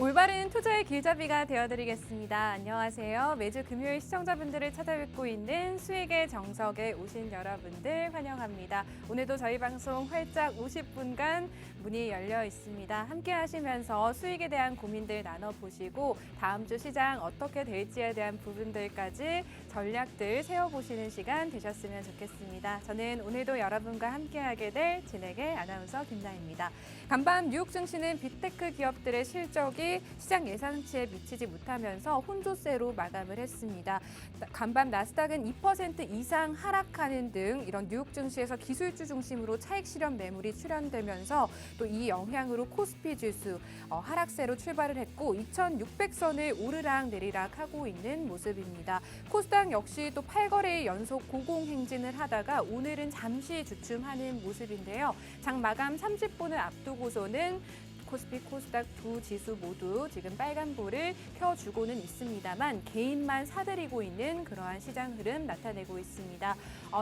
올바른 투자의 길잡이가 되어드리겠습니다. 안녕하세요. 매주 금요일 시청자분들을 찾아뵙고 있는 수익의 정석에 오신 여러분들 환영합니다. 오늘도 저희 방송 활짝 50분간 문이 열려 있습니다. 함께 하시면서 수익에 대한 고민들 나눠보시고 다음 주 시장 어떻게 될지에 대한 부분들까지 전략들 세워보시는 시간 되셨으면 좋겠습니다. 저는 오늘도 여러분과 함께하게 될 진행의 아나운서 김나입니다. 간밤 뉴욕 증시는 빅테크 기업들의 실적이 시장 예상치에 미치지 못하면서 혼조세로 마감을 했습니다. 간밤 나스닥은 2% 이상 하락하는 등 이런 뉴욕 증시에서 기술주 중심으로 차익 실현 매물이 출현되면서 또 이 영향으로 코스피 지수 하락세로 출발을 했고 2,600선을 오르락 내리락 하고 있는 모습입니다. 코스닥 역시 또 8거래일 연속 고공행진을 하다가 오늘은 잠시 주춤하는 모습인데요. 장 마감 30분을 앞두고서는 코스피, 코스닥 두 지수 모두 지금 빨간불을 켜주고는 있습니다만 개인만 사들이고 있는 그러한 시장 흐름 나타내고 있습니다.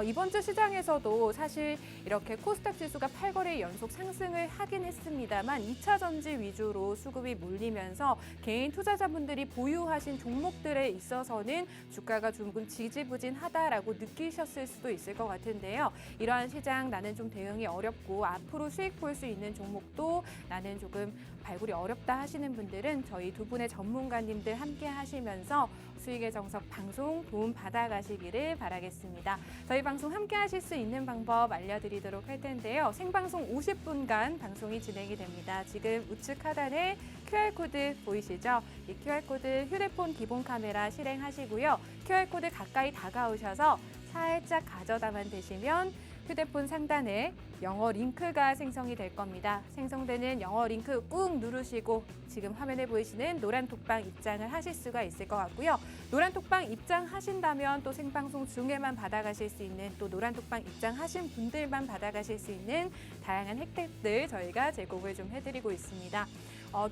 이번 주 시장에서도 사실 이렇게 코스닥 지수가 8거래일 연속 상승을 하긴 했습니다만 2차 전지 위주로 수급이 몰리면서 개인 투자자분들이 보유하신 종목들에 있어서는 주가가 조금 지지부진하다라고 느끼셨을 수도 있을 것 같은데요. 이러한 시장 나는 좀 대응이 어렵고 앞으로 수익 볼 수 있는 종목도 나는 조금 발굴이 어렵다 하시는 분들은 저희 두 분의 전문가님들 함께 하시면서 수익의 정석 방송 도움 받아가시기를 바라겠습니다. 저희 방송 함께 하실 수 있는 방법 알려드리도록 할 텐데요. 생방송 50분간 방송이 진행이 됩니다. 지금 우측 하단에 QR코드 보이시죠? 이 QR코드 휴대폰 기본 카메라 실행하시고요. QR코드 가까이 다가오셔서 살짝 가져다만 되시면 휴대폰 상단에 영어 링크가 생성이 될 겁니다. 생성되는 영어 링크 꾹 누르시고 지금 화면에 보이시는 노란 톡방 입장을 하실 수가 있을 것 같고요. 노란 톡방 입장하신다면 또 생방송 중에만 받아가실 수 있는 또 노란 톡방 입장하신 분들만 받아가실 수 있는 다양한 혜택들 저희가 제공을 좀 해드리고 있습니다.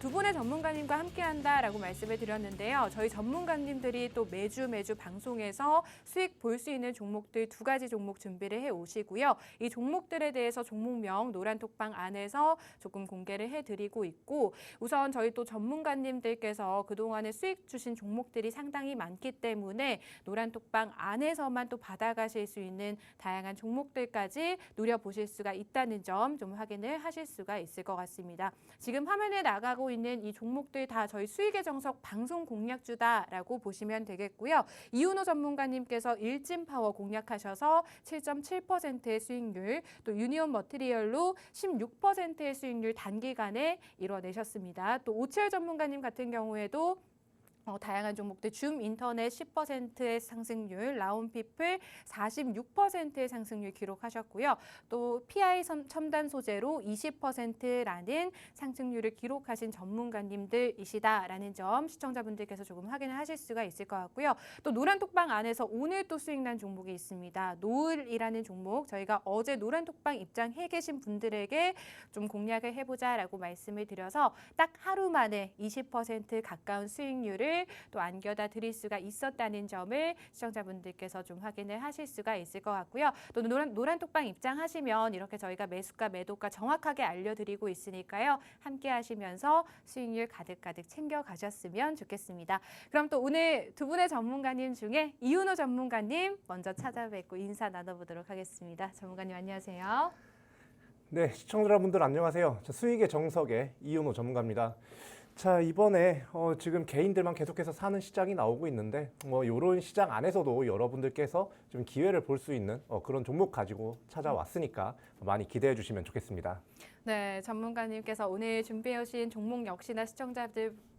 두 분의 전문가님과 함께한다라고 말씀을 드렸는데요. 저희 전문가님들이 또 매주 방송에서 수익 볼 수 있는 종목들 두 가지 종목 준비를 해 오시고요. 이 종목들에 대해서 종목명 노란 톡방 안에서 조금 공개를 해드리고 있고 우선 저희 또 전문가님들께서 그동안에 수익 주신 종목들이 상당히 많기 때문에 노란 톡방 안에서만 또 받아가실 수 있는 다양한 종목들까지 누려보실 수가 있다는 점 좀 확인을 하실 수가 있을 것 같습니다. 지금 화면에 나가고 있는 이 종목들 다 저희 수익의 정석 방송 공략주다라고 보시면 되겠고요. 이윤호 전문가님께서 일진파워 공략하셔서 7.7%의 수익률, 또 유니온 머티리얼로 16%의 수익률 단기간에 이뤄내셨습니다. 또 오치열 전문가님 같은 경우에도 다양한 종목들 줌 인터넷 10%의 상승률, 라운피플 46%의 상승률 기록하셨고요. 또 PI 첨단 소재로 20%라는 상승률을 기록하신 전문가님들이시다라는 점 시청자분들께서 조금 확인을 하실 수가 있을 것 같고요. 또 노란 톡방 안에서 오늘 또 수익난 종목이 있습니다. 노을이라는 종목 저희가 어제 노란 톡방 입장해 계신 분들에게 좀 공략을 해보자라고 말씀을 드려서 딱 하루 만에 20% 가까운 수익률을 또 안겨다 드릴 수가 있었다는 점을 시청자분들께서 좀 확인을 하실 수가 있을 것 같고요. 또 노란 톡방 입장하시면 이렇게 저희가 매수가 매도가 정확하게 알려드리고 있으니까요. 함께 하시면서 수익률 가득가득 챙겨가셨으면 좋겠습니다. 그럼 또 오늘 두 분의 전문가님 중에 이윤호 전문가님 먼저 찾아뵙고 인사 나눠보도록 하겠습니다. 전문가님 안녕하세요. 네, 시청자분들 안녕하세요. 수익의 정석의 이윤호 전문가입니다. 자, 이번에 지금 개인들만 계속해서 사는 시장이 나오고 있는데 이런 시장 안에서도 여러분들께서 좀 기회를 볼 수 있는 그런 종목 가지고 찾아왔으니까 많이 기대해 주시면 좋겠습니다. 네, 전문가님께서 오늘 준비해 오신 종목 역시나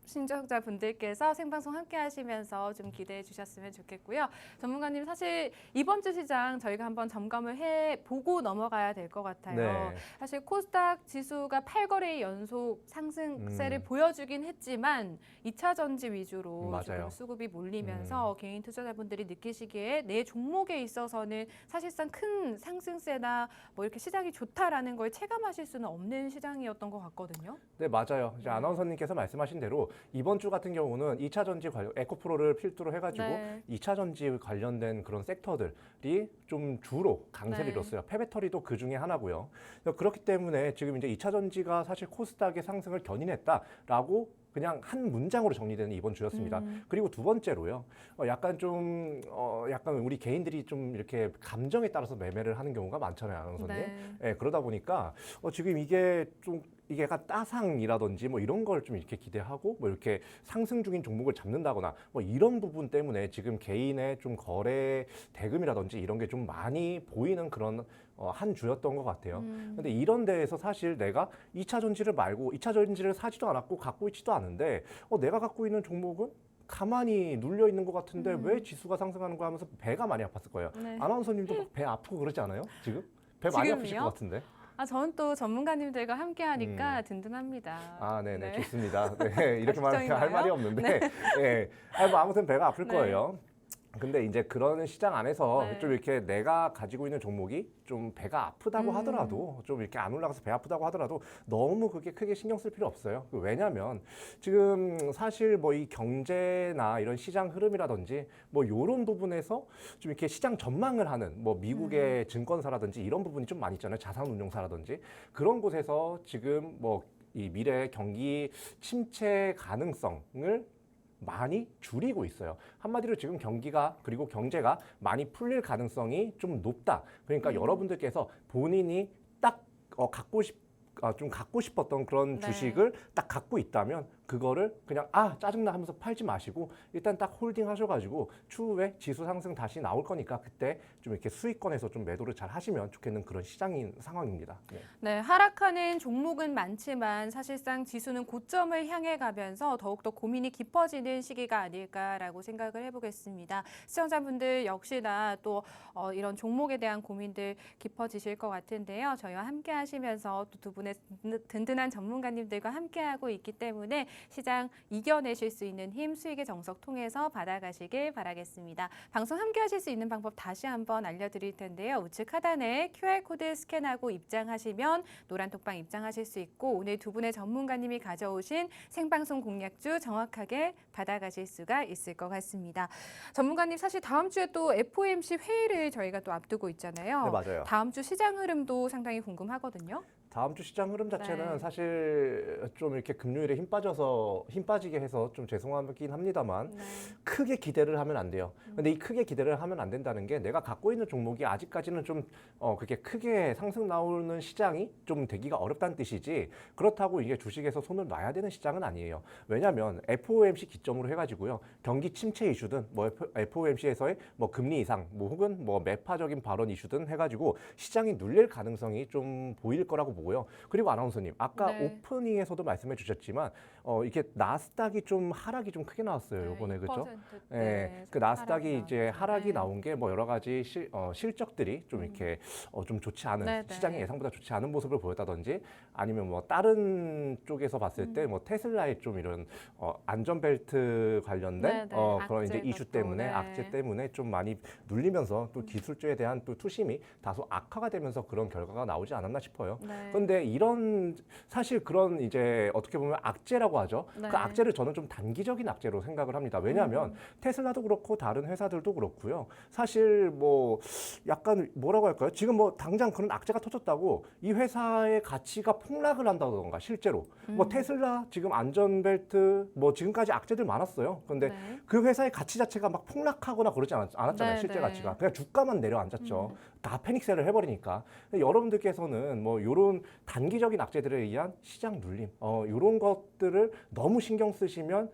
시청자분들께서 생방송 함께 하시면서 좀 기대해 주셨으면 좋겠고요. 전문가님 사실 이번 주 시장 저희가 한번 점검을 해보고 넘어가야 될 것 같아요. 네. 사실 코스닥 지수가 8거래일 연속 상승세를 보여주긴 했지만 2차 전지 위주로 맞아요. 조금 수급이 몰리면서 개인 투자자분들이 느끼시기에 내 종목에 있어서는 사실상 큰 상승세나 뭐 이렇게 시장이 좋다라는 걸 체감하실 수는 없는 시장이었던 것 같거든요. 네, 맞아요. 이제 아나운서님께서 말씀하신 대로 이번 주 같은 경우는 2차 전지 관련 에코프로를 필두로 해가지고 네. 2차 전지 관련된 그런 섹터들이 좀 주로 강세를 네. 이뤘어요. 폐배터리도 그 중에 하나고요. 그렇기 때문에 지금 이제 2차 전지가 사실 코스닥의 상승을 견인했다라고 그냥 한 문장으로 정리되는 이번 주였습니다. 그리고 두 번째로요. 약간 우리 개인들이 좀 이렇게 감정에 따라서 매매를 하는 경우가 많잖아요, 아나운서님. 네. 예, 그러다 보니까 지금 이게 약간 따상이라든지 뭐 이런 걸 좀 이렇게 기대하고 뭐 이렇게 상승 중인 종목을 잡는다거나 뭐 이런 부분 때문에 지금 개인의 좀 거래 대금이라든지 이런 게 좀 많이 보이는 그런 한 주였던 것 같아요. 근데 이런 데에서 사실 내가 2차 전지를 말고 2차 전지를 사지도 않았고 갖고 있지도 않은데 내가 갖고 있는 종목은 가만히 눌려 있는 것 같은데 왜 지수가 상승하는 거 하면서 배가 많이 아팠을 거예요. 네. 아나운서님도 막 배 아프고 그러지 않아요? 지금? 배 많이 아프실 지금요? 것 같은데. 저는 또 전문가님들과 함께 하니까 든든합니다. 아, 네네, 네. 좋습니다. 네, 이렇게 말하면 할 가식적인가요? 말이 없는데, 네. 뭐 아무튼 배가 아플 네. 거예요. 근데 이제 그런 시장 안에서 네. 좀 이렇게 내가 가지고 있는 종목이 좀 배가 아프다고 하더라도 좀 이렇게 안 올라가서 배 아프다고 하더라도 너무 그게 크게 신경 쓸 필요 없어요. 왜냐하면 지금 사실 뭐 이 경제나 이런 시장 흐름이라든지 뭐 이런 부분에서 좀 이렇게 시장 전망을 하는 뭐 미국의 증권사라든지 이런 부분이 좀 많이 있잖아요. 자산운용사라든지 그런 곳에서 지금 뭐 이 미래 경기 침체 가능성을 많이 줄이고 있어요. 한마디로 지금 경기가 그리고 경제가 많이 풀릴 가능성이 좀 높다. 그러니까 여러분들께서 본인이 딱 좀 갖고 싶었던 그런 네. 주식을 딱 갖고 있다면 그거를 그냥 짜증나 하면서 팔지 마시고 일단 딱 홀딩 하셔가지고 추후에 지수 상승 다시 나올 거니까 그때 좀 이렇게 수익권에서 좀 매도를 잘 하시면 좋겠는 그런 시장인 상황입니다. 네. 네, 하락하는 종목은 많지만 사실상 지수는 고점을 향해 가면서 더욱더 고민이 깊어지는 시기가 아닐까라고 생각을 해보겠습니다. 시청자분들 역시나 또 이런 종목에 대한 고민들 깊어지실 것 같은데요. 저희와 함께 하시면서 또 두 분의 든든한 전문가님들과 함께하고 있기 때문에 시장 이겨내실 수 있는 힘 수익의 정석 통해서 받아가시길 바라겠습니다. 방송 함께 하실 수 있는 방법 다시 한번 알려드릴 텐데요. 우측 하단에 QR코드 스캔하고 입장하시면 노란 톡방 입장하실 수 있고 오늘 두 분의 전문가님이 가져오신 생방송 공략주 정확하게 받아가실 수가 있을 것 같습니다. 전문가님 사실 다음 주에 또 FOMC 회의를 저희가 또 앞두고 있잖아요. 네, 맞아요. 다음 주 시장 흐름도 상당히 궁금하거든요. 다음 주 시장 흐름 자체는 네. 사실 좀 이렇게 금요일에 힘 빠지게 해서 좀 죄송하긴 합니다만 네. 크게 기대를 하면 안 돼요. 근데 이 크게 기대를 하면 안 된다는 게 내가 갖고 있는 종목이 아직까지는 좀 그렇게 크게 상승 나오는 시장이 좀 되기가 어렵다는 뜻이지 그렇다고 이게 주식에서 손을 놔야 되는 시장은 아니에요. 왜냐하면 FOMC 기점으로 해가지고요. 경기 침체 이슈든 뭐 FOMC에서의 뭐 금리 인상 뭐 혹은 뭐 매파적인 발언 이슈든 해가지고 시장이 눌릴 가능성이 좀 보일 거라고 보고요. 그리고 아나운서님 아까 네. 오프닝에서도 말씀해 주셨지만 이게 나스닥이 좀 하락이 좀 크게 나왔어요. 이번에 그렇죠? 네, 그 나스닥이 이제 하락이 나온 게 뭐 여러 가지 실적들이 좀 이렇게 좀 좋지 않은 네, 네. 시장이 예상보다 좋지 않은 모습을 보였다든지 아니면 뭐 다른 쪽에서 봤을 때 뭐 테슬라의 좀 이런 안전벨트 관련된 네, 네. 그런 이제 악재 이슈 것도, 때문에 네. 악재 때문에 좀 많이 눌리면서 또 기술주에 대한 또 투심이 다소 악화가 되면서 그런 결과가 나오지 않았나 싶어요. 네. 그런데 이런 사실 그런 이제 어떻게 보면 악재라고 하죠. 네. 그 악재를 저는 좀 단기적인 악재로 생각을 합니다. 왜냐하면 테슬라도 그렇고 다른 회사들도 그렇고요. 사실 뭐 약간 뭐라고 할까요? 지금 뭐 당장 그런 악재가 터졌다고 이 회사의 가치가 폭락을 한다던가 실제로 뭐 테슬라 지금 안전벨트 뭐 지금까지 악재들 많았어요. 근데 네. 그 회사의 가치 자체가 막 폭락하거나 그러지 않았잖아요. 네, 실제 네. 가치가 그냥 주가만 내려앉았죠. 다 패닉셀을 해버리니까. 근데 여러분들께서는 뭐 이런 단기적인 악재들에 의한 시장 눌림, 이런 것들을 너무 신경 쓰시면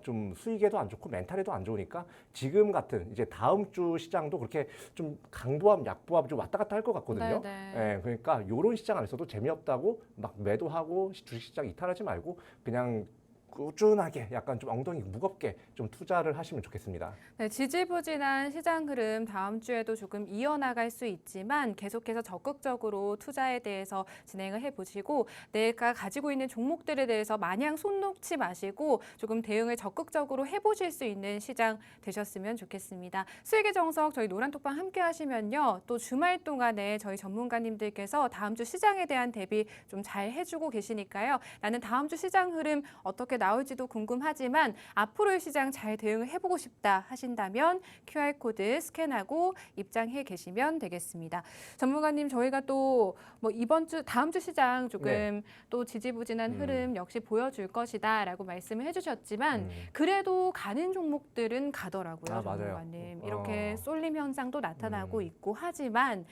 좀 수익에도 안 좋고 멘탈에도 안 좋으니까 지금 같은 이제 다음 주 시장도 그렇게 좀 강보합, 약보합 좀 왔다 갔다 할 것 같거든요. 네, 네. 예, 그러니까 이런 시장 안에서도 재미없다고 막 매도하고 주식시장 이탈하지 말고 그냥 꾸준하게 약간 좀 엉덩이 무겁게 좀 투자를 하시면 좋겠습니다. 네, 지지부진한 시장 흐름 다음 주에도 조금 이어나갈 수 있지만 계속해서 적극적으로 투자에 대해서 진행을 해보시고 내가 가지고 있는 종목들에 대해서 마냥 손 놓지 마시고 조금 대응을 적극적으로 해보실 수 있는 시장 되셨으면 좋겠습니다. 수익의 정석 저희 노란톡방 함께 하시면요. 또 주말 동안에 저희 전문가님들께서 다음 주 시장에 대한 대비 좀 잘 해주고 계시니까요. 나는 다음 주 시장 흐름 어떻게 나올지도 궁금하지만 앞으로의 시장 잘 대응을 해보고 싶다 하신다면 QR코드 스캔하고 입장해 계시면 되겠습니다. 전문가님, 저희가 또 뭐 이번 주, 다음 주 시장 조금 네. 또 지지부진한 흐름 역시 보여줄 것이다라고 말씀을 해주셨지만 음. 그래도 가는 종목들은 가더라고요, 아, 맞아요. 전문가님. 이렇게 쏠림 현상도 나타나고 있고 하지만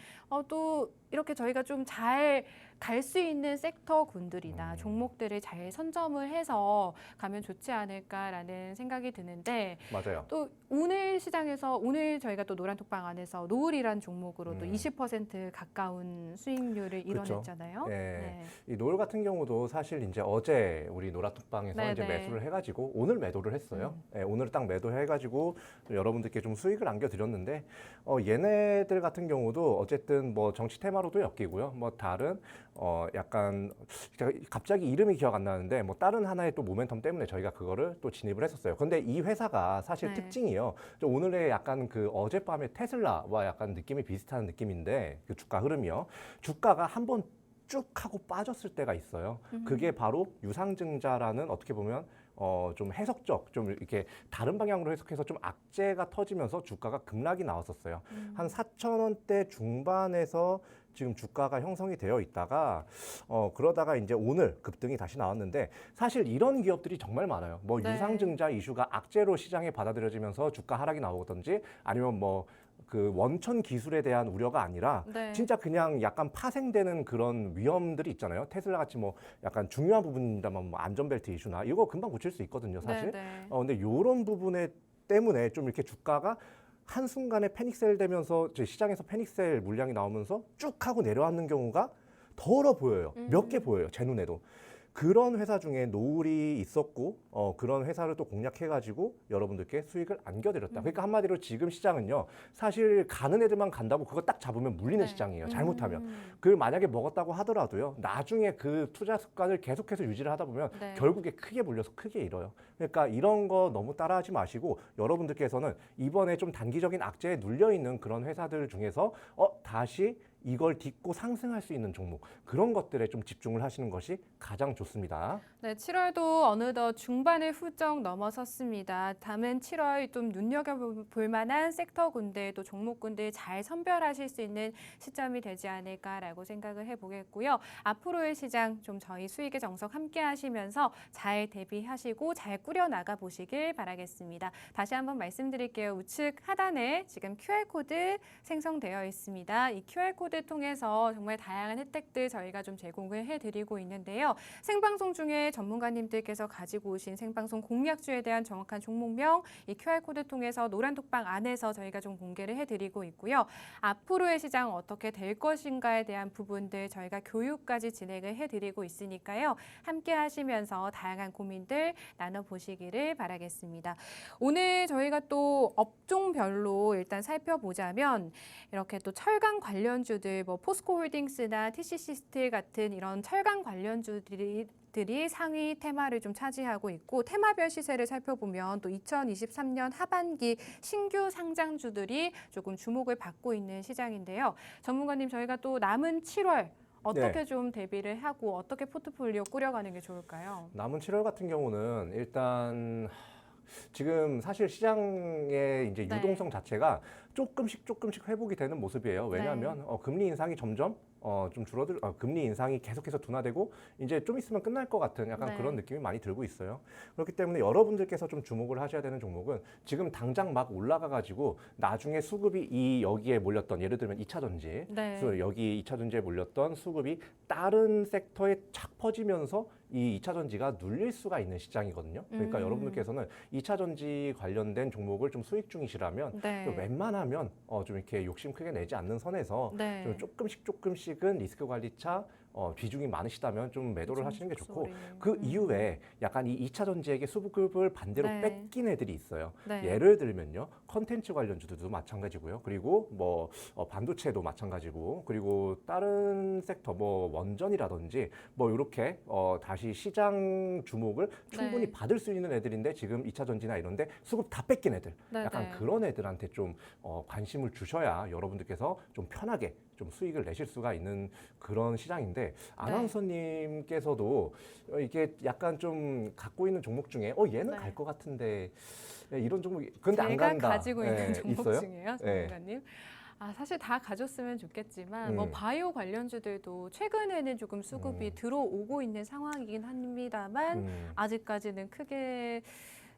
또 이렇게 저희가 좀 잘 갈 수 있는 섹터군들이나 종목들을 잘 선점을 해서 가면 좋지 않을까라는 생각이 드는데 맞아요. 또 오늘 시장에서 오늘 저희가 또 노란톡방 안에서 노을이란 종목으로 또 20% 가까운 수익률을 그쵸. 이뤄냈잖아요. 네. 이 노을 같은 경우도 사실 이제 어제 우리 노란톡방에서 네, 이제 네. 매수를 해가지고 오늘 매도를 했어요. 네, 오늘 딱 매도해가지고 여러분들께 좀 수익을 안겨드렸는데 얘네들 같은 경우도 어쨌든 뭐 정치 테마로도 엮이고요. 뭐 다른 약간 제가 갑자기 이름이 기억 안 나는데 뭐 다른 하나의 또 모멘텀 때문에 저희가 그거를 또 진입을 했었어요. 근데 이 회사가 사실 네. 특징이요. 오늘의 약간 그 어젯밤의 테슬라와 약간 느낌이 비슷한 느낌인데 그 주가 흐름이요. 주가가 한번 쭉 하고 빠졌을 때가 있어요. 그게 바로 유상증자라는 어떻게 보면 좀 해석적, 좀 이렇게 다른 방향으로 해석해서 좀 악재가 터지면서 주가가 급락이 나왔었어요. 한 4,000원대 중반에서 지금 주가가 형성이 되어 있다가 그러다가 이제 오늘 급등이 다시 나왔는데 사실 이런 기업들이 정말 많아요. 뭐 네. 유상증자 이슈가 악재로 시장에 받아들여지면서 주가 하락이 나오든지 아니면 뭐 그 원천 기술에 대한 우려가 아니라 네. 진짜 그냥 약간 파생되는 그런 위험들이 있잖아요. 테슬라 같이 뭐 약간 중요한 부분입니다만 뭐 안전벨트 이슈나 이거 금방 고칠 수 있거든요, 사실. 네, 네. 근데 이런 부분에 때문에 좀 이렇게 주가가 한순간에 패닉셀 되면서 시장에서 패닉셀 물량이 나오면서 쭉 하고 내려앉는 경우가 덜어 보여요. 몇 개 보여요, 제 눈에도. 그런 회사 중에 노을이 있었고 그런 회사를 또 공략해가지고 여러분들께 수익을 안겨드렸다. 그러니까 한마디로 지금 시장은요. 사실 가는 애들만 간다고 그거 딱 잡으면 물리는 네. 시장이에요. 잘못하면. 그걸 만약에 먹었다고 하더라도요. 나중에 그 투자 습관을 계속해서 유지를 하다 보면 네. 결국에 크게 물려서 크게 잃어요. 그러니까 이런 거 너무 따라하지 마시고 여러분들께서는 이번에 좀 단기적인 악재에 눌려있는 그런 회사들 중에서 다시 이걸 딛고 상승할 수 있는 종목 그런 것들에 좀 집중을 하시는 것이 가장 좋습니다. 네, 7월도 어느덧 중반을 훌쩍 넘어섰습니다. 다음은 7월 좀 눈여겨볼 만한 섹터군들 또 종목군들 잘 선별하실 수 있는 시점이 되지 않을까라고 생각을 해보겠고요. 앞으로의 시장 좀 저희 수익의 정석 함께 하시면서 잘 대비하시고 잘 꾸려나가 보시길 바라겠습니다. 다시 한번 말씀드릴게요. 우측 하단에 지금 QR코드 생성되어 있습니다. 이 QR코드 통해서 정말 다양한 혜택들 저희가 좀 제공을 해드리고 있는데요. 생방송 중에 전문가님들께서 가지고 오신 생방송 공략주에 대한 정확한 종목명 이 QR코드 통해서 노란톡방 안에서 저희가 좀 공개를 해드리고 있고요. 앞으로의 시장 어떻게 될 것인가에 대한 부분들 저희가 교육까지 진행을 해드리고 있으니까요. 함께 하시면서 다양한 고민들 나눠보시기를 바라겠습니다. 오늘 저희가 또 업종별로 일단 살펴보자면 이렇게 또 철강 관련주들 뭐 포스코홀딩스나 TCC 스틸 같은 이런 철강 관련주들이 상위 테마를 좀 차지하고 있고 테마별 시세를 살펴보면 또 2023년 하반기 신규 상장주들이 조금 주목을 받고 있는 시장인데요. 전문가님, 저희가 또 남은 7월 어떻게 좀 대비를 하고 어떻게 포트폴리오 꾸려가는 게 좋을까요? 남은 7월 같은 경우는 일단 지금 사실 시장의 이제 네. 유동성 자체가 조금씩 회복이 되는 모습이에요. 왜냐하면 금리 인상이 점점 좀 금리 인상이 계속해서 둔화되고 이제 좀 있으면 끝날 것 같은 약간 네. 그런 느낌이 많이 들고 있어요. 그렇기 때문에 여러분들께서 좀 주목을 하셔야 되는 종목은 지금 당장 막 올라가가지고 나중에 수급이 여기에 몰렸던 예를 들면 2차 전지, 네. 여기 2차 전지에 몰렸던 수급이 다른 섹터에 착 퍼지면서 이 2차 전지가 눌릴 수가 있는 시장이거든요. 그러니까 여러분들께서는 2차 전지 관련된 종목을 좀 수익 중이시라면 네. 웬만하면 좀 이렇게 욕심 크게 내지 않는 선에서 네. 좀 조금씩은 리스크 관리차 비중이 많으시다면 좀 매도를 하시는 게 좋고 그 이후에 약간 이 2차 전지에게 수급을 반대로 네. 뺏긴 애들이 있어요. 네. 예를 들면요. 컨텐츠 관련주들도 마찬가지고요. 그리고 뭐 반도체도 마찬가지고 그리고 다른 섹터 뭐 원전이라든지 뭐 이렇게 다시 시장 주목을 충분히 네. 받을 수 있는 애들인데 지금 2차 전지나 이런데 수급 다 뺏긴 애들 네, 약간 네. 그런 애들한테 좀 관심을 주셔야 여러분들께서 좀 편하게 좀 수익을 내실 수가 있는 그런 시장인데 아나운서님께서도 이게 약간 좀 갖고 있는 종목 중에 얘는 네. 갈 것 같은데 이런 종목 근데 안 제가 간다. 가지고 있는 예, 종목 있어요? 중에요, 예. 전문가님. 사실 다 가졌으면 좋겠지만 뭐 음. 바이오 관련주들도 최근에는 조금 수급이 들어오고 있는 상황이긴 합니다만 아직까지는 크게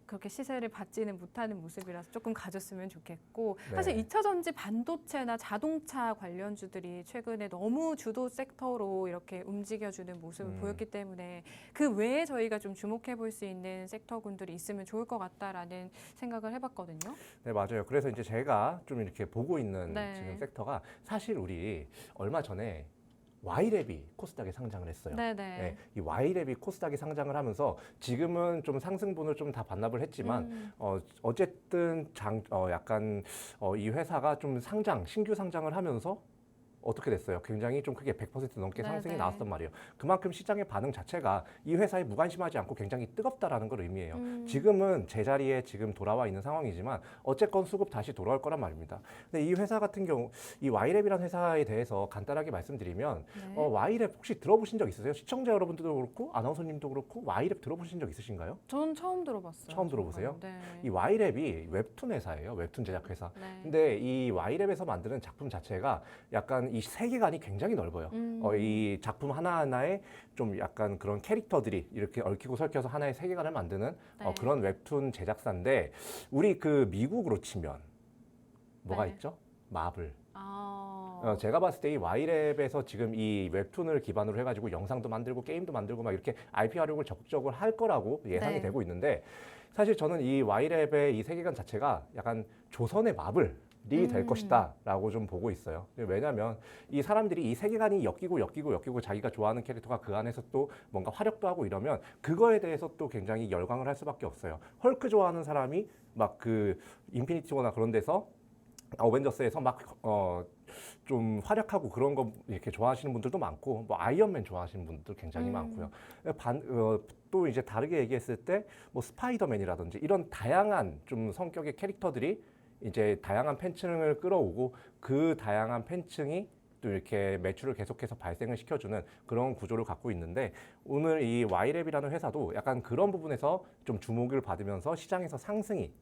그렇게 시세를 받지는 못하는 모습이라서 조금 가졌으면 좋겠고 네. 사실 2차 전지 반도체나 자동차 관련주들이 최근에 너무 주도 섹터로 이렇게 움직여주는 모습을 보였기 때문에 그 외에 저희가 좀 주목해 볼 수 있는 섹터군들이 있으면 좋을 것 같다라는 생각을 해봤거든요. 네, 맞아요. 그래서 이제 제가 좀 이렇게 보고 있는 네. 지금 섹터가 사실 우리 얼마 전에 Y랩이 코스닥에 상장을 했어요. 네네. 네, 이 Y랩이 코스닥에 상장을 하면서 지금은 좀 상승분을 좀 다 반납을 했지만 어쨌든 약간 이 회사가 좀 신규 상장을 하면서 어떻게 됐어요? 굉장히 좀 크게 100% 넘게 상승이 네네. 나왔단 말이에요. 그만큼 시장의 반응 자체가 이 회사에 무관심하지 않고 굉장히 뜨겁다라는 걸 의미해요. 지금은 제자리에 지금 돌아와 있는 상황이지만 어쨌건 수급 다시 돌아올 거란 말입니다. 근데 이 회사 같은 경우 이 Y랩이라는 회사에 대해서 간단하게 말씀드리면 네. Y랩 혹시 들어보신 적 있으세요? 시청자 여러분들도 그렇고 아나운서님도 그렇고 Y랩 들어보신 적 있으신가요? 전 처음 들어봤어요. 처음 들어보세요? 네. 이 Y랩이 웹툰 회사예요. 웹툰 제작 회사. 네. 근데 이 Y랩에서 만드는 작품 자체가 약간 이 세계관이 굉장히 넓어요. 이 작품 하나하나에 좀 약간 그런 캐릭터들이 이렇게 얽히고 설켜서 하나의 세계관을 만드는 네. 그런 웹툰 제작사인데 우리 그 미국으로 치면 뭐가 네. 있죠? 마블. 아, 제가 봤을 때 이 Y랩에서 지금 이 웹툰을 기반으로 해가지고 영상도 만들고 게임도 만들고 막 이렇게 IP 활용을 적극적으로 할 거라고 예상이 네. 되고 있는데 사실 저는 이 Y랩의 이 세계관 자체가 약간 조선의 마블이 될 것이다 라고 좀 보고 있어요. 왜냐하면 이 사람들이 이 세계관이 엮이고 자기가 좋아하는 캐릭터가 그 안에서 또 뭔가 활약도 하고 이러면 그거에 대해서 또 굉장히 열광을 할 수밖에 없어요. 헐크 좋아하는 사람이 막 그 인피니티 워나 그런 데서 어벤져스에서 막 좀 활약하고 그런 거 이렇게 좋아하시는 분들도 많고 뭐 아이언맨 좋아하시는 분들 굉장히 많고요. 또 이제 다르게 얘기했을 때 뭐 스파이더맨이라든지 이런 다양한 좀 성격의 캐릭터들이 이제 다양한 팬층을 끌어오고 그 다양한 팬층이 또 이렇게 매출을 계속해서 발생을 시켜주는 그런 구조를 갖고 있는데 오늘 이 Y랩이라는 회사도 약간 그런 부분에서 좀 주목을 받으면서 시장에서 상승이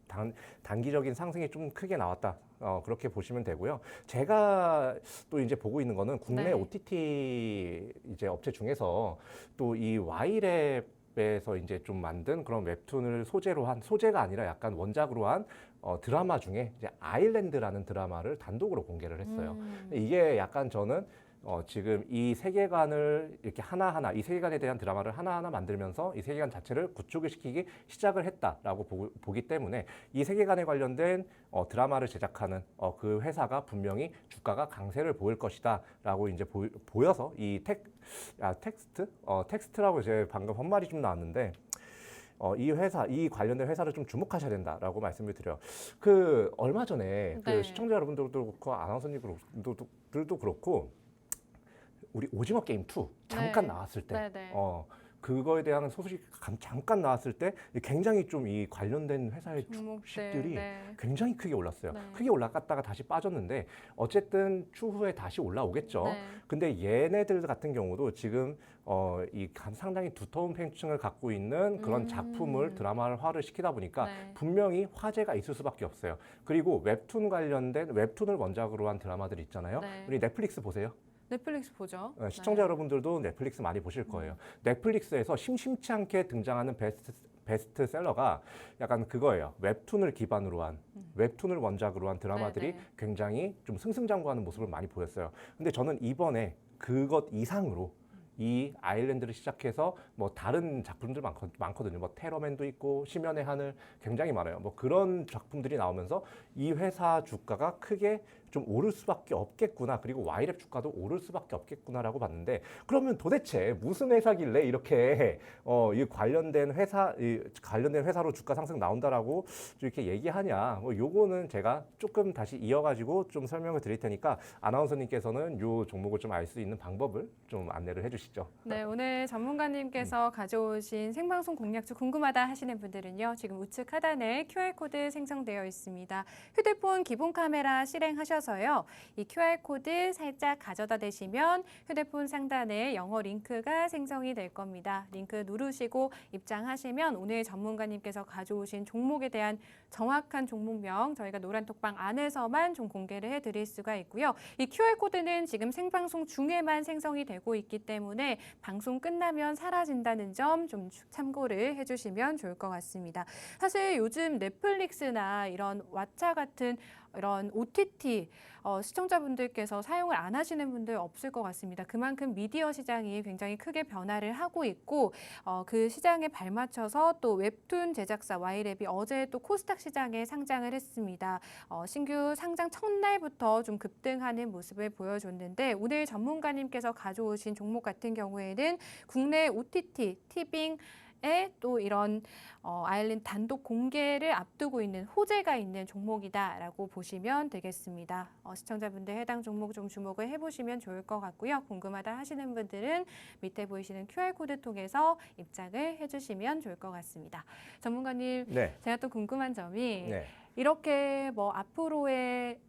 단기적인 상승이 좀 크게 나왔다. 그렇게 보시면 되고요. 제가 또 이제 보고 있는 거는 국내 네. OTT 이제 업체 중에서 또 이 Y랩에서 이제 좀 만든 그런 웹툰을 소재가 아니라 약간 원작으로 한 드라마 중에 이제 아일랜드라는 드라마를 단독으로 공개를 했어요. 이게 약간 저는 지금 이 세계관을 이렇게 하나하나 이 세계관에 대한 드라마를 하나하나 만들면서 이 세계관 자체를 구축을 시키기 시작을 했다라고 보기 때문에 이 세계관에 관련된 드라마를 제작하는 그 회사가 분명히 주가가 강세를 보일 것이다라고 이제 보여서 이 텍스트라고 이제 방금 헛말이 좀 나왔는데 이 관련된 회사를 좀 주목하셔야 된다라고 말씀을 드려요. 그 얼마 전에 네. 그 시청자 여러분들도 그렇고 아나운서님들도 그렇고 우리 오징어 게임 2 잠깐 네. 나왔을 때 네네. 그거에 대한 소식이 잠깐 나왔을 때 굉장히 좀 이 관련된 회사의 주식들이 네. 굉장히 크게 올랐어요. 네. 크게 올라갔다가 다시 빠졌는데 어쨌든 추후에 다시 올라오겠죠. 네. 근데 얘네들 같은 경우도 지금 이 상당히 두터운 팬층을 갖고 있는 그런 작품을 드라마화를 시키다 보니까 네. 분명히 화제가 있을 수밖에 없어요. 그리고 웹툰을 원작으로 한 드라마들 있잖아요. 네. 우리 넷플릭스 보세요. 넷플릭스 보죠. 시청자 여러분들도 넷플릭스 많이 보실 거예요. 넷플릭스에서 심심치 않게 등장하는 베스트셀러가 약간 그거예요. 웹툰을 기반으로 한 웹툰을 원작으로 한 드라마들이 네네. 굉장히 좀 승승장구하는 모습을 많이 보였어요. 근데 저는 이번에 그것 이상으로 이 아일랜드를 시작해서 뭐 다른 작품들 많거든요. 뭐 테러맨도 있고 심연의 하늘 굉장히 많아요. 뭐 그런 작품들이 나오면서 이 회사 주가가 크게 좀 오를 수밖에 없겠구나. 그리고 Y랩 주가도 오를 수밖에 없겠구나라고 봤는데 그러면 도대체 무슨 회사길래 이렇게 이 관련된 회사로 주가 상승 나온다라고 이렇게 얘기하냐. 뭐 요거는 제가 조금 다시 이어가지고 좀 설명을 드릴 테니까 아나운서님께서는 요 종목을 좀 알 수 있는 방법을 좀 안내를 해주시죠. 네, 오늘 전문가님께서 가져오신 생방송 공략주 궁금하다 하시는 분들은요. 지금 우측 하단에 QR코드 생성되어 있습니다. 휴대폰 기본 카메라 실행하셔서 하셔서요. 이 QR코드 살짝 가져다 대시면 휴대폰 상단에 영어 링크가 생성이 될 겁니다. 링크 누르시고 입장하시면 오늘 전문가님께서 가져오신 종목에 대한 정확한 종목명 저희가 노란톡방 안에서만 좀 공개를 해드릴 수가 있고요. 이 QR코드는 지금 생방송 중에만 생성이 되고 있기 때문에 방송 끝나면 사라진다는 점 좀 참고를 해주시면 좋을 것 같습니다. 사실 요즘 넷플릭스나 이런 왓챠 같은 이런 OTT 시청자분들께서 사용을 안 하시는 분들 없을 것 같습니다. 그만큼 미디어 시장이 굉장히 크게 변화를 하고 있고 그 시장에 발맞춰서 또 웹툰 제작사 와이랩이 어제 또 코스닥 시장에 상장을 했습니다. 신규 상장 첫날부터 좀 급등하는 모습을 보여줬는데 오늘 전문가님께서 가져오신 종목 같은 경우에는 국내 OTT, 티빙 또 이런 아일랜드 단독 공개를 앞두고 있는 호재가 있는 종목이다라고 보시면 되겠습니다. 시청자분들 해당 종목 좀 주목을 해보시면 좋을 것 같고요. 궁금하다 하시는 분들은 밑에 보이시는 QR코드 통해서 입장을 해주시면 좋을 것 같습니다. 전문가님, 네. 제가 또 궁금한 점이 네. 이렇게 뭐 앞으로의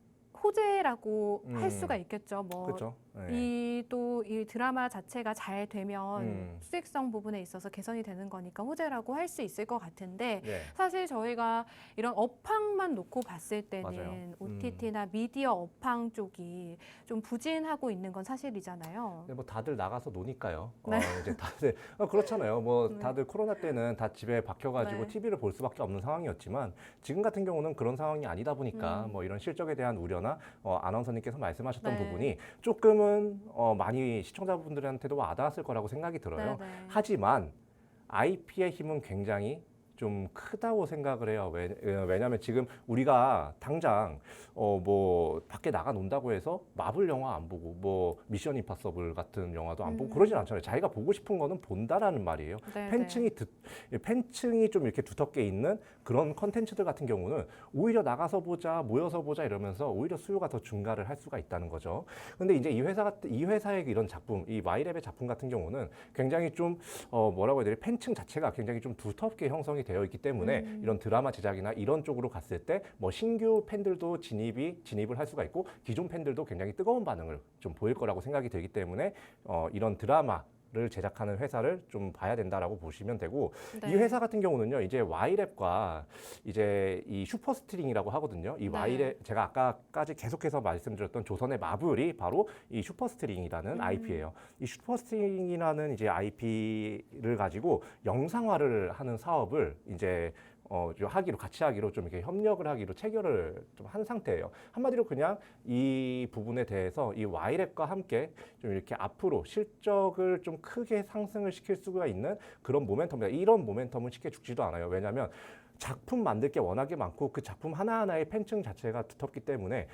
호재라고 할 수가 있겠죠. 뭐 그렇죠. 네. 이 드라마 자체가 잘 되면 수익성 부분에 있어서 개선이 되는 거니까 호재라고 할 수 있을 것 같은데 네. 사실 저희가 이런 업황만 놓고 봤을 때는 맞아요. OTT나 미디어 업황 쪽이 좀 부진하고 있는 건 사실이잖아요. 근데 뭐 다들 나가서 노니까요. 네. 이제 다들 그렇잖아요. 뭐 다들 코로나 때는 다 집에 박혀가지고 네. TV를 볼 수밖에 없는 상황이었지만 지금 같은 경우는 그런 상황이 아니다 보니까 뭐 이런 실적에 대한 우려나 아나운서님께서 말씀하셨던 네. 부분이 조금은 많이 시청자분들한테도 와닿았을 거라고 생각이 들어요. 네, 네. 하지만 IP의 힘은 굉장히 좀 크다고 생각을 해요. 왜냐하면 지금 우리가 당장 뭐 밖에 나가 논다고 해서 마블 영화 안 보고 뭐 미션 임파서블 같은 영화도 안 보고 그러진 않잖아요. 자기가 보고 싶은 거는 본다라는 말이에요. 네, 팬층이 좀 이렇게 두텁게 있는 그런 컨텐츠들 같은 경우는 오히려 나가서 보자, 모여서 보자 이러면서 오히려 수요가 더 증가를 할 수가 있다는 거죠. 근데 이제 이 회사의 이런 작품, 이 와이랩의 작품 같은 경우는 굉장히 좀 뭐라고 해야 되나 팬층 자체가 굉장히 좀 두텁게 형성이 되어 있기 때문에 이런 드라마 제작이나 이런 쪽으로 갔을 때 뭐 신규 팬들도 진입을 할 수가 있고 기존 팬들도 굉장히 뜨거운 반응을 좀 보일 거라고 생각이 되기 때문에 이런 드라마를 제작하는 회사를 좀 봐야 된다라고 보시면 되고 네. 이 회사 같은 경우는요 이제 와이랩과 이제 이 슈퍼스트링이라고 하거든요. 이 네. 와이랩 제가 아까까지 계속해서 말씀드렸던 조선의 마블이 바로 이 슈퍼스트링이라는 IP예요. 이 슈퍼스트링이라는 이제 IP를 가지고 영상화를 하는 사업을 이제 같이 하기로 좀 이렇게 협력을 하기로 체결을 좀 한 상태예요. 한마디로 그냥 이 부분에 대해서 이 와이랩과 함께 좀 이렇게 앞으로 실적을 좀 크게 상승을 시킬 수가 있는 그런 모멘텀입니다. 이런 모멘텀은 쉽게 죽지도 않아요. 왜냐하면 작품 만들 게 워낙에 많고 그 작품 하나하나의 팬층 자체가 두텁기 때문에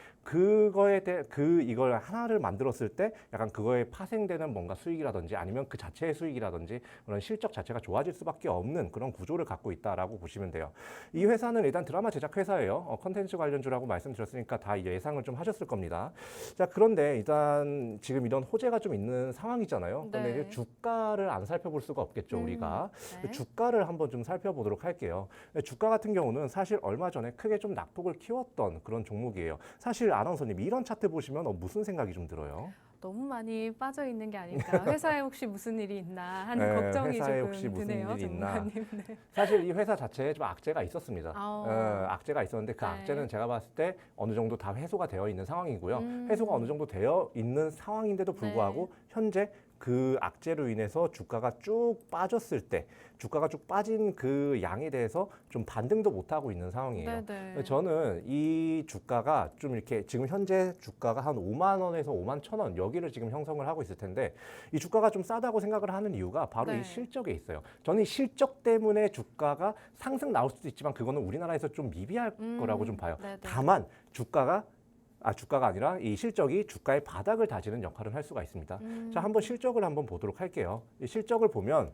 이걸 하나를 만들었을 때 약간 그거에 파생되는 뭔가 수익이라든지 아니면 그 자체의 수익이라든지 그런 실적 자체가 좋아질 수밖에 없는 그런 구조를 갖고 있다라고 보시면 돼요. 이 회사는 일단 드라마 제작 회사예요. 컨텐츠 관련주라고 말씀드렸으니까 다 예상을 좀 하셨을 겁니다. 자, 그런데 일단 지금 이런 호재가 좀 있는 상황이잖아요. 네. 근데 이제 주가를 안 살펴볼 수가 없겠죠, 우리가. 네. 주가를 한번 좀 살펴보도록 할게요. 주가 같은 경우는 사실 얼마 전에 크게 좀 낙폭을 키웠던 그런 종목이에요. 사실 아나운서님 이런 차트 보시면 무슨 생각이 좀 들어요? 너무 많이 빠져 있는 게 아닐까. 회사에 혹시 무슨 일이 있나 하는 네, 걱정이 회사에 조금 혹시 무슨 드네요, 일이 있나. 전문가님. 네. 사실 이 회사 자체에 좀 악재가 있었습니다. 악재가 있었는데 그 네. 악재는 제가 봤을 때 어느 정도 다 해소가 되어 있는 상황이고요. 음. 해소가 어느 정도 되어 있는 상황인데도 불구하고 현재 그 악재로 인해서 주가가 쭉 빠졌을 때 주가가 쭉 빠진 그 양에 대해서 좀 반등도 못하고 있는 상황이에요. 네네. 저는 이 주가가 좀 이렇게 지금 현재 주가가 한 5만 원에서 5만 1,000원 여기를 지금 형성을 하고 있을 텐데 이 주가가 좀 싸다고 생각을 하는 이유가 바로 네. 이 실적에 있어요. 저는 이 실적 때문에 주가가 상승 나올 수도 있지만 그거는 우리나라에서 좀 미비할 거라고 좀 봐요. 네네. 다만 주가가 아니라 이 실적이 주가의 바닥을 다지는 역할을 할 수가 있습니다. 자, 한번 실적을 한번 보도록 할게요. 이 실적을 보면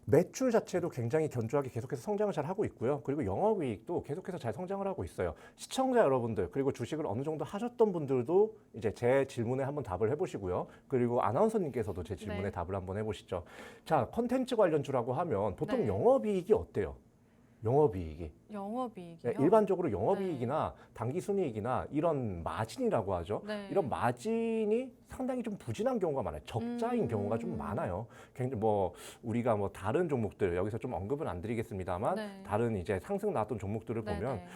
매출 자체도 굉장히 견조하게 계속해서 성장을 잘 하고 있고요. 그리고 영업이익도 계속해서 잘 성장을 하고 있어요. 시청자 여러분들 그리고 주식을 어느 정도 하셨던 분들도 이제 제 질문에 한번 답을 해보시고요. 그리고 아나운서님께서도 제 질문에 네. 답을 한번 해보시죠. 자, 컨텐츠 관련주라고 하면 보통 네. 영업이익이 어때요? 영업이익이. 영업이익이요? 일반적으로 영업이익이나 당기순이익이나 이런 마진이라고 하죠. 네. 이런 마진이 상당히 좀 부진한 경우가 많아요. 적자인 경우가 좀 많아요. 굉장히 뭐 우리가 뭐 다른 종목들 여기서 좀 언급은 안 드리겠습니다만 네. 다른 이제 상승 나왔던 종목들을 네, 보면 네.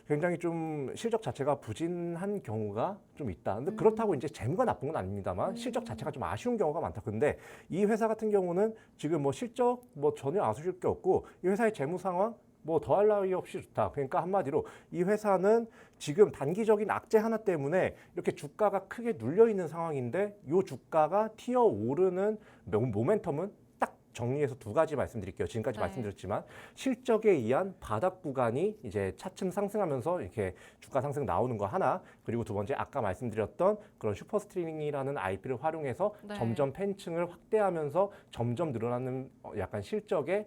굉장히 좀 실적 자체가 부진한 경우가 좀 있다. 근데 그렇다고 이제 재무가 나쁜 건 아닙니다만 실적 자체가 좀 아쉬운 경우가 많다. 근데 이 회사 같은 경우는 지금 뭐 실적 뭐 전혀 아쉬울 게 없고 이 회사의 재무 상황 뭐 더할 나위 없이 좋다. 그러니까 한마디로 이 회사는 지금 단기적인 악재 하나 때문에 이렇게 주가가 크게 눌려 있는 상황인데 이 주가가 튀어 오르는 모멘텀은 딱 정리해서 두 가지 말씀드릴게요. 지금까지 네. 말씀드렸지만 실적에 의한 바닥 구간이 이제 차츰 상승하면서 이렇게 주가 상승 나오는 거 하나, 그리고 두 번째 아까 말씀드렸던 그런 슈퍼스트링이라는 IP를 활용해서 네. 점점 팬층을 확대하면서 점점 늘어나는 약간 실적이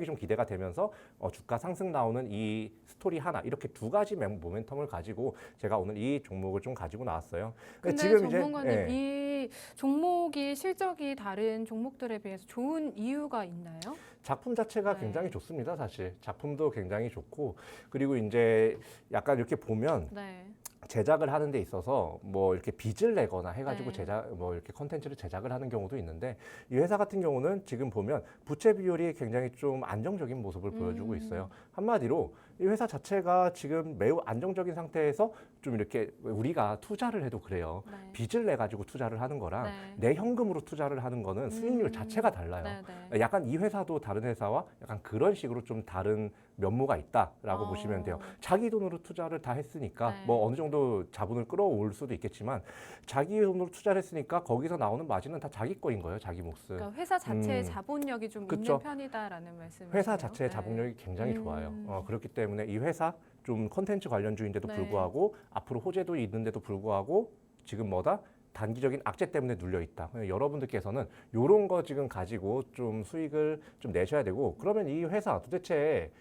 좀 기대가 되면서 주가 상승 나오는 이 스토리 하나, 이렇게 두 가지 모멘텀을 가지고 제가 오늘 이 종목을 좀 가지고 나왔어요. 근데 지금 전문가님, 예, 이 종목이 실적이 다른 종목들에 비해서 좋은 이유가 있나요? 작품 자체가 네. 굉장히 좋습니다. 사실 작품도 굉장히 좋고, 그리고 이제 약간 이렇게 보면 네. 제작을 하는 데 있어서 뭐 이렇게 빚을 내거나 해가지고 네. 뭐 이렇게 컨텐츠를 제작을 하는 경우도 있는데, 이 회사 같은 경우는 지금 보면 부채 비율이 굉장히 좀 안정적인 모습을 보여주고 있어요. 한마디로 이 회사 자체가 지금 매우 안정적인 상태에서 좀 이렇게 우리가 투자를 해도 그래요. 네. 빚을 내 가지고 투자를 하는 거랑 네. 내 현금으로 투자를 하는 거는 수익률 자체가 달라요. 네, 네. 약간 이 회사도 다른 회사와 약간 그런 식으로 좀 다른 면모가 있다라고 어. 보시면 돼요. 자기 돈으로 투자를 다 했으니까 네. 뭐 어느 정도 자본을 끌어올 수도 있겠지만 자기 돈으로 투자를 했으니까 거기서 나오는 마진은 다 자기 거인 거예요. 자기 몫은. 그러니까 회사 자체의 자본력이 좀 그쵸. 있는 편이다라는 말씀이세요. 회사 자체의 네. 자본력이 굉장히 좋아요. 음. 그렇기 때문에 이 회사 좀 컨텐츠 관련주인데도 네. 불구하고 앞으로 호재도 있는데도 불구하고 지금 뭐다? 단기적인 악재 때문에 눌려 있다. 여러분들께서는 이런 거 지금 가지고 좀 수익을 좀 내셔야 되고, 그러면 이 회사 도대체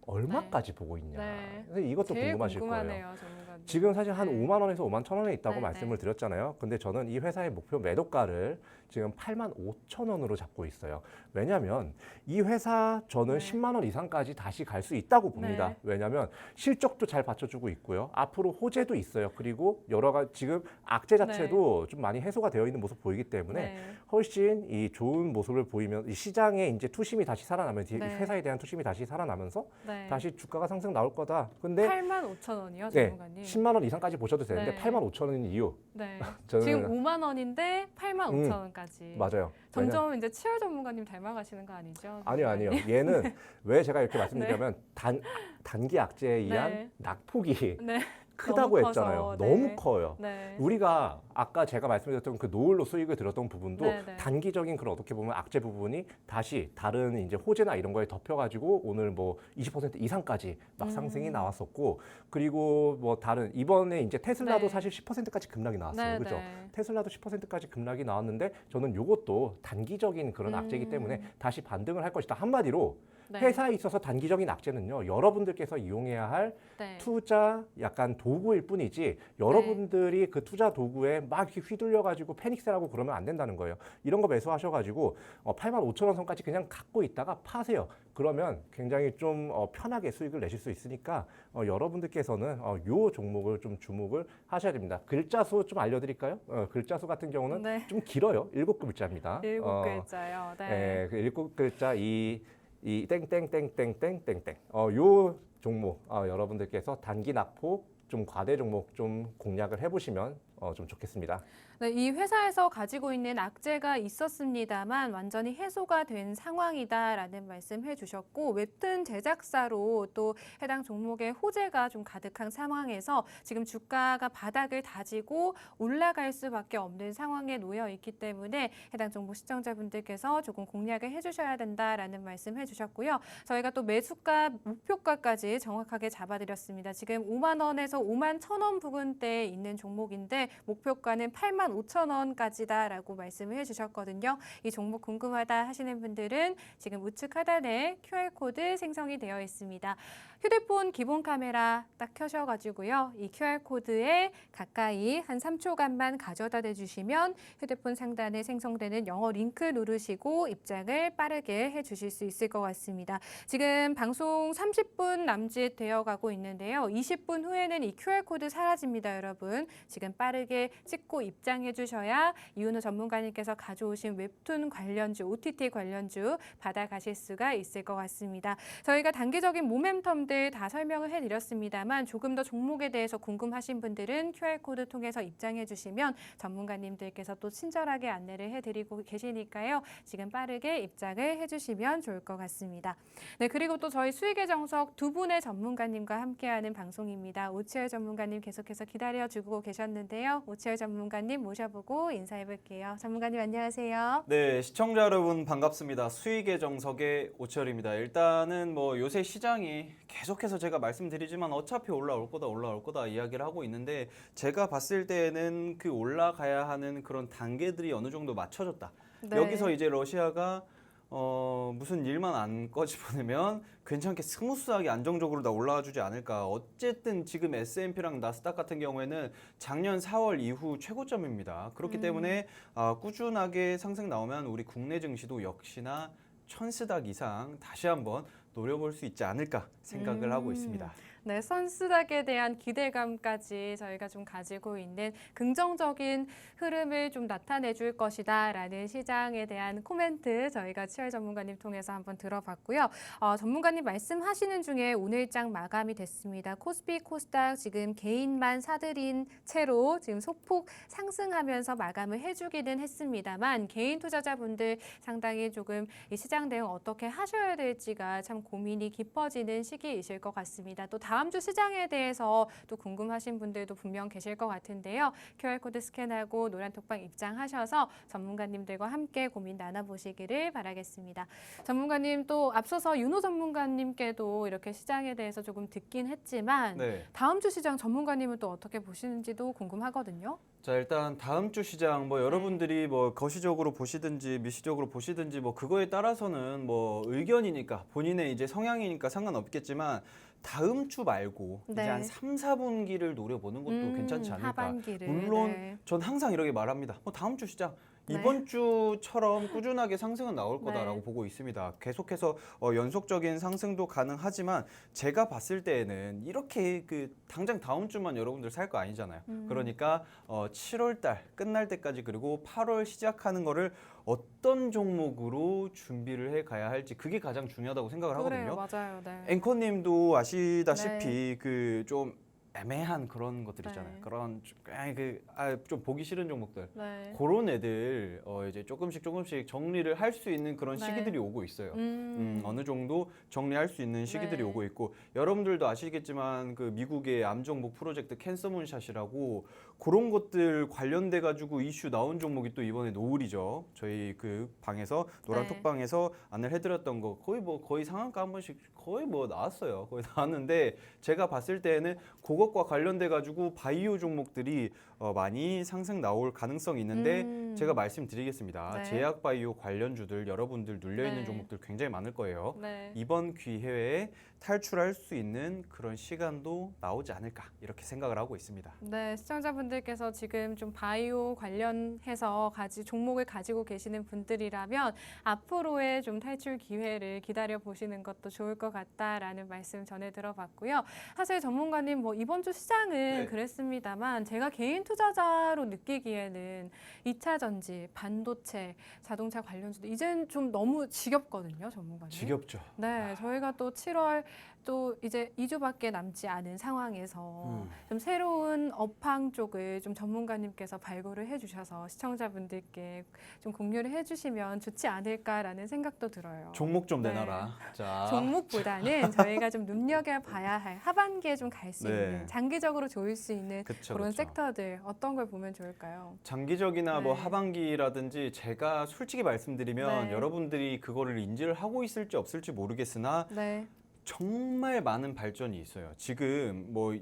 얼마까지 보고 있냐. 네. 그래서 이것도 제일 궁금하실 거예요. 궁금하네요, 전문가님. 지금 사실 한 네. 5만 원에서 5만 1천 원에 있다고 네, 말씀을 네. 드렸잖아요. 근데 저는 이 회사의 목표 매도가를 지금 8만 5천 원으로 잡고 있어요. 왜냐하면 이 회사 저는 네. 10만 원 이상까지 다시 갈 수 있다고 봅니다. 네. 왜냐하면 실적도 잘 받쳐주고 있고요. 앞으로 호재도 있어요. 그리고 여러 가지 지금 악재 자체도 좀 많이 해소가 되어 있는 모습 보이기 때문에 네. 훨씬 이 좋은 모습을 보이면 이 시장에 이제 투심이 다시 살아나면 이 네. 회사에 대한 투심이 다시 살아나면서 네. 다시 주가가 상승 나올 거다. 근데 8만 5천 원이요, 네, 전문가님. 10만 원 이상까지 보셔도 되는데 네. 8만 5천 원인 이유 네. 저는 지금 5만 원인데 8만 5천 원까지. 맞아요. 점점 이제 치열 전문가님 닮아가시는 거 아니죠? 아니요. 얘는 왜 제가 이렇게 말씀드리냐면 단기 악재에 의한 네. 낙폭이 네. 크다고 너무 했잖아요. 커서, 네. 너무 커요. 네. 우리가 아까 제가 말씀드렸던 그 노을로 수익을 들었던 부분도 네, 네. 단기적인 그런 어떻게 보면 악재 부분이 다시 다른 이제 호재나 이런 거에 덮여가지고 오늘 뭐 20% 이상까지 막 상승이 나왔었고, 그리고 뭐 다른 이번에 이제 테슬라도 네. 사실 10%까지 급락이 나왔어요. 네, 그죠? 네. 테슬라도 10%까지 급락이 나왔는데 저는 이것도 단기적인 그런 악재이기 때문에 다시 반등을 할 것이다. 한마디로 네. 회사에 있어서 단기적인 악재는요, 여러분들께서 이용해야 할 네. 투자 약간 도구일 뿐이지 여러분들이 그 투자 도구에 막 이렇게 휘둘려가지고 패닉셀하고 그러면 안 된다는 거예요. 이런 거 매수하셔가지고 8만 5천 원 선까지 그냥 갖고 있다가 파세요. 그러면 굉장히 좀 편하게 수익을 내실 수 있으니까 여러분들께서는 요 종목을 좀 주목을 하셔야 됩니다. 글자 수 좀 알려드릴까요? 글자 수 같은 경우는 네. 좀 길어요. 7글자입니다. 7글자요. 네. 네, 그 7글자 이 땡땡땡땡땡땡땡 요 종목 여러분들께서 단기 낙폭 좀 과대 종목 좀 공략을 해보시면 좀 좋겠습니다. 네, 이 회사에서 가지고 있는 악재가 있었습니다만 완전히 해소가 된 상황이다라는 말씀해 주셨고, 웹툰 제작사로 또 해당 종목의 호재가 좀 가득한 상황에서 지금 주가가 바닥을 다지고 올라갈 수밖에 없는 상황에 놓여 있기 때문에 해당 종목 시청자분들께서 조금 공략을 해주셔야 된다라는 말씀해 주셨고요. 저희가 또 매수가, 목표가까지 정확하게 잡아드렸습니다. 지금 5만 원에서 5만 1천 원 부근대에 있는 종목인데 때문에 목표가는 85,000원까지다라고 말씀을 해주셨거든요. 이 종목 궁금하다 하시는 분들은 지금 우측 하단에 QR코드 생성이 되어 있습니다. 휴대폰 기본 카메라 딱 켜셔가지고요. 이 QR코드에 가까이 한 3초간만 가져다 대주시면 휴대폰 상단에 생성되는 영어 링크 누르시고 입장을 빠르게 해주실 수 있을 것 같습니다. 지금 방송 30분 남짓 되어가고 있는데요. 20분 후에는 이 QR코드 사라집니다, 여러분. 지금 빠르게 찍고 입장해 주셔야 이윤호 전문가님께서 가져오신 웹툰 관련주, OTT 관련주 받아가실 수가 있을 것 같습니다. 저희가 단기적인 모멘텀들 다 설명을 해드렸습니다만 조금 더 종목에 대해서 궁금하신 분들은 QR코드 통해서 입장해 주시면 전문가님들께서 또 친절하게 안내를 해드리고 계시니까요. 지금 빠르게 입장을 해주시면 좋을 것 같습니다. 네, 그리고 또 저희 수익의 정석 두 분의 전문가님과 함께하는 방송입니다. 오치열 전문가님 계속해서 기다려주고 계셨는데요. 오치열 전문가님 모셔보고 인사해볼게요. 전문가님 안녕하세요. 네, 시청자 여러분 반갑습니다. 수익의 정석의 오철입니다. 일단은 뭐 요새 시장이 계속해서 제가 말씀드리지만 어차피 올라올 거다 이야기를 하고 있는데 제가 봤을 때는 그 올라가야 하는 그런 단계들이 어느 정도 맞춰졌다. 네. 여기서 이제 러시아가 무슨 일만 안 꺼집어내면 괜찮게 스무스하게 안정적으로 다 올라와 주지 않을까. 어쨌든 지금 S&P랑 나스닥 같은 경우에는 작년 4월 이후 최고점입니다. 그렇기 때문에 꾸준하게 상승 나오면 우리 국내 증시도 역시나 1000스닥 이상 다시 한번 노려볼 수 있지 않을까 생각을 하고 있습니다. 네, 선수닥에 대한 기대감까지 저희가 좀 가지고 있는 긍정적인 흐름을 좀 나타내 줄 것이다라는 시장에 대한 코멘트 저희가 치열 전문가님 통해서 한번 들어봤고요. 전문가님 말씀하시는 중에 오늘장 마감이 됐습니다. 코스피, 코스닥 지금 개인만 사들인 채로 지금 소폭 상승하면서 마감을 해주기는 했습니다만 개인 투자자분들 상당히 조금 이 시장 대응 어떻게 하셔야 될지가 참 고민이 깊어지는 시기이실 것 같습니다. 또 다음 주 시장에 대해서 또 궁금하신 분들도 분명 계실 것 같은데요. QR코드 스캔하고 노란 톡방 입장하셔서 전문가님들과 함께 고민 나눠보시기를 바라겠습니다. 전문가님 또 앞서서 윤호 전문가님께도 이렇게 시장에 대해서 조금 듣긴 했지만 네. 다음 주 시장 전문가님은 또 어떻게 보시는지도 궁금하거든요. 자, 일단 다음 주 시장 뭐 여러분들이 뭐 거시적으로 보시든지 미시적으로 보시든지 뭐 그거에 따라서는 뭐 의견이니까 본인의 이제 성향이니까 상관없겠지만 다음 주 말고 네. 이제 한 3, 4분기를 노려보는 것도 괜찮지 않을까. 하반기를. 물론 네. 전 항상 이렇게 말합니다. 뭐 다음 주 시장 네. 이번 주처럼 꾸준하게 상승은 나올 거다라고 네. 보고 있습니다. 계속해서 연속적인 상승도 가능하지만 제가 봤을 때에는 이렇게 그 당장 다음 주만 여러분들 살 거 아니잖아요. 그러니까 7월 달 끝날 때까지 그리고 8월 시작하는 거를 어떤 종목으로 준비를 해 가야 할지 그게 가장 중요하다고 생각을 그래요, 하거든요. 맞아요. 네. 앵커님도 아시다시피 그 좀 애매한 그런 것들 있잖아요. 네. 그런 좀 보기 싫은 종목들. 네. 그런 애들 이제 조금씩 정리를 할 수 있는 그런 네. 시기들이 오고 있어요. 음. 어느 정도 정리할 수 있는 시기들이 네. 오고 있고 여러분들도 아시겠지만 그 미국의 암 종목 프로젝트 캔서문샷이라고 그런 것들 관련돼 가지고 이슈 나온 종목이 또 이번에 노을이죠. 저희 그 방에서 노란 네. 톡방에서 안내를 해드렸던 거 거의 상한가 한 번씩 거의 뭐 나왔어요. 거의 나왔는데 제가 봤을 때는 그것과 관련돼 가지고 바이오 종목들이 많이 상승 나올 가능성이 있는데 제가 말씀드리겠습니다. 네. 제약 바이오 관련주들 여러분들 눌려 있는 네. 종목들 굉장히 많을 거예요. 네. 이번 기회에 탈출할 수 있는 그런 시간도 나오지 않을까 이렇게 생각을 하고 있습니다. 네, 시청자분들께서 지금 좀 바이오 관련해서 종목을 가지고 계시는 분들이라면 앞으로의 좀 탈출 기회를 기다려 보시는 것도 좋을 것 같다라는 말씀 전해 들어봤고요. 사실 전문가님 뭐 이번 주 시장은 네. 그랬습니다만 제가 개인 투자자로 느끼기에는 2차 전지, 반도체, 자동차 관련주도 이젠 좀 너무 지겹거든요, 전문가님. 지겹죠. 네, 저희가 또 7월 또 이제 2주밖에 남지 않은 상황에서 좀 새로운 업황 쪽을 좀 전문가님께서 발굴을 해주셔서 시청자분들께 좀 공유를 해주시면 좋지 않을까라는 생각도 들어요. 종목 좀 네. 내놔라. 자, 종목보다는 저희가 좀 눈여겨봐야 할 하반기에 좀 갈 수 네. 있는 장기적으로 좋을 수 있는 그쵸, 그런 그쵸. 섹터들 어떤 걸 보면 좋을까요? 장기적이나 뭐 네. 하반기라든지 제가 솔직히 말씀드리면 네. 여러분들이 그거를 인지를 하고 있을지 없을지 모르겠으나 네, 정말 많은 발전이 있어요. 지금 뭐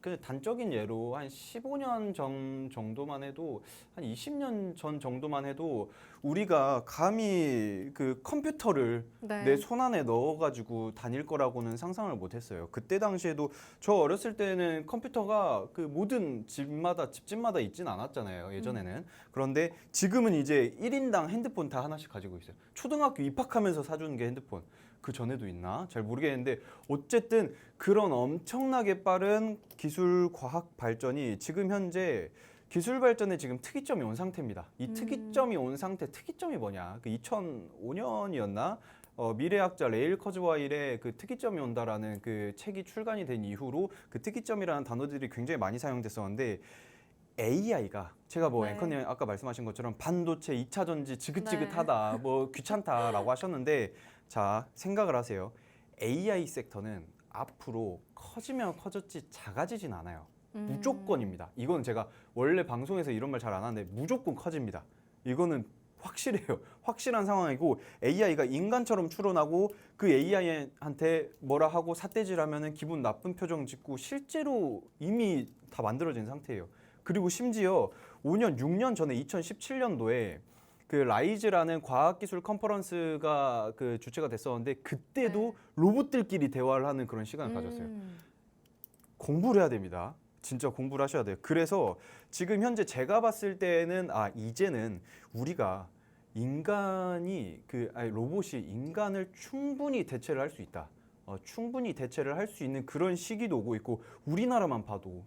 그 단적인 예로 한 15년 전 정도만 해도 한 20년 전 정도만 해도 우리가 감히 그 컴퓨터를 네. 내 손 안에 넣어가지고 다닐 거라고는 상상을 못했어요. 그때 당시에도 저 어렸을 때는 컴퓨터가 그 모든 집집마다 있진 않았잖아요. 예전에는. 그런데 지금은 이제 1인당 핸드폰 다 하나씩 가지고 있어요. 초등학교 입학하면서 사주는 게 핸드폰. 그 전에도 있나? 잘 모르겠는데 어쨌든 그런 엄청나게 빠른 기술 과학 발전이 지금 현재 기술 발전에 지금 특이점이 온 상태입니다. 이 특이점이 온 상태, 특이점이 뭐냐? 그 2005년이었나? 미래학자 레일 커즈와일의 그 특이점이 온다라는 그 책이 출간이 된 이후로 그 특이점이라는 단어들이 굉장히 많이 사용됐었는데 AI가 제가 뭐 네. 앵커님 아까 말씀하신 것처럼 반도체 2차 전지 지긋지긋하다, 뭐 귀찮다라고 하셨는데 자 생각을 하세요. AI 섹터는 앞으로 커지면 커졌지 작아지진 않아요. 무조건입니다. 이건 제가 원래 방송에서 이런 말 잘 안 하는데 무조건 커집니다. 이거는 확실해요. 확실한 상황이고 AI가 인간처럼 추론하고 그 AI한테 뭐라 하고 삿대질하면은 기분 나쁜 표정 짓고 실제로 이미 다 만들어진 상태예요. 그리고 심지어 5년, 6년 전에 2017년도에 그 라이즈라는 과학기술 컨퍼런스가 그 주최가 됐었는데 그때도 네. 로봇들끼리 대화를 하는 그런 시간을 가졌어요. 공부를 해야 됩니다. 진짜 공부를 하셔야 돼요. 그래서 지금 현재 제가 봤을 때는 이제는 우리가 로봇이 인간을 충분히 대체를 할 수 있다. 충분히 대체를 할 수 있는 그런 시기도 오고 있고 우리나라만 봐도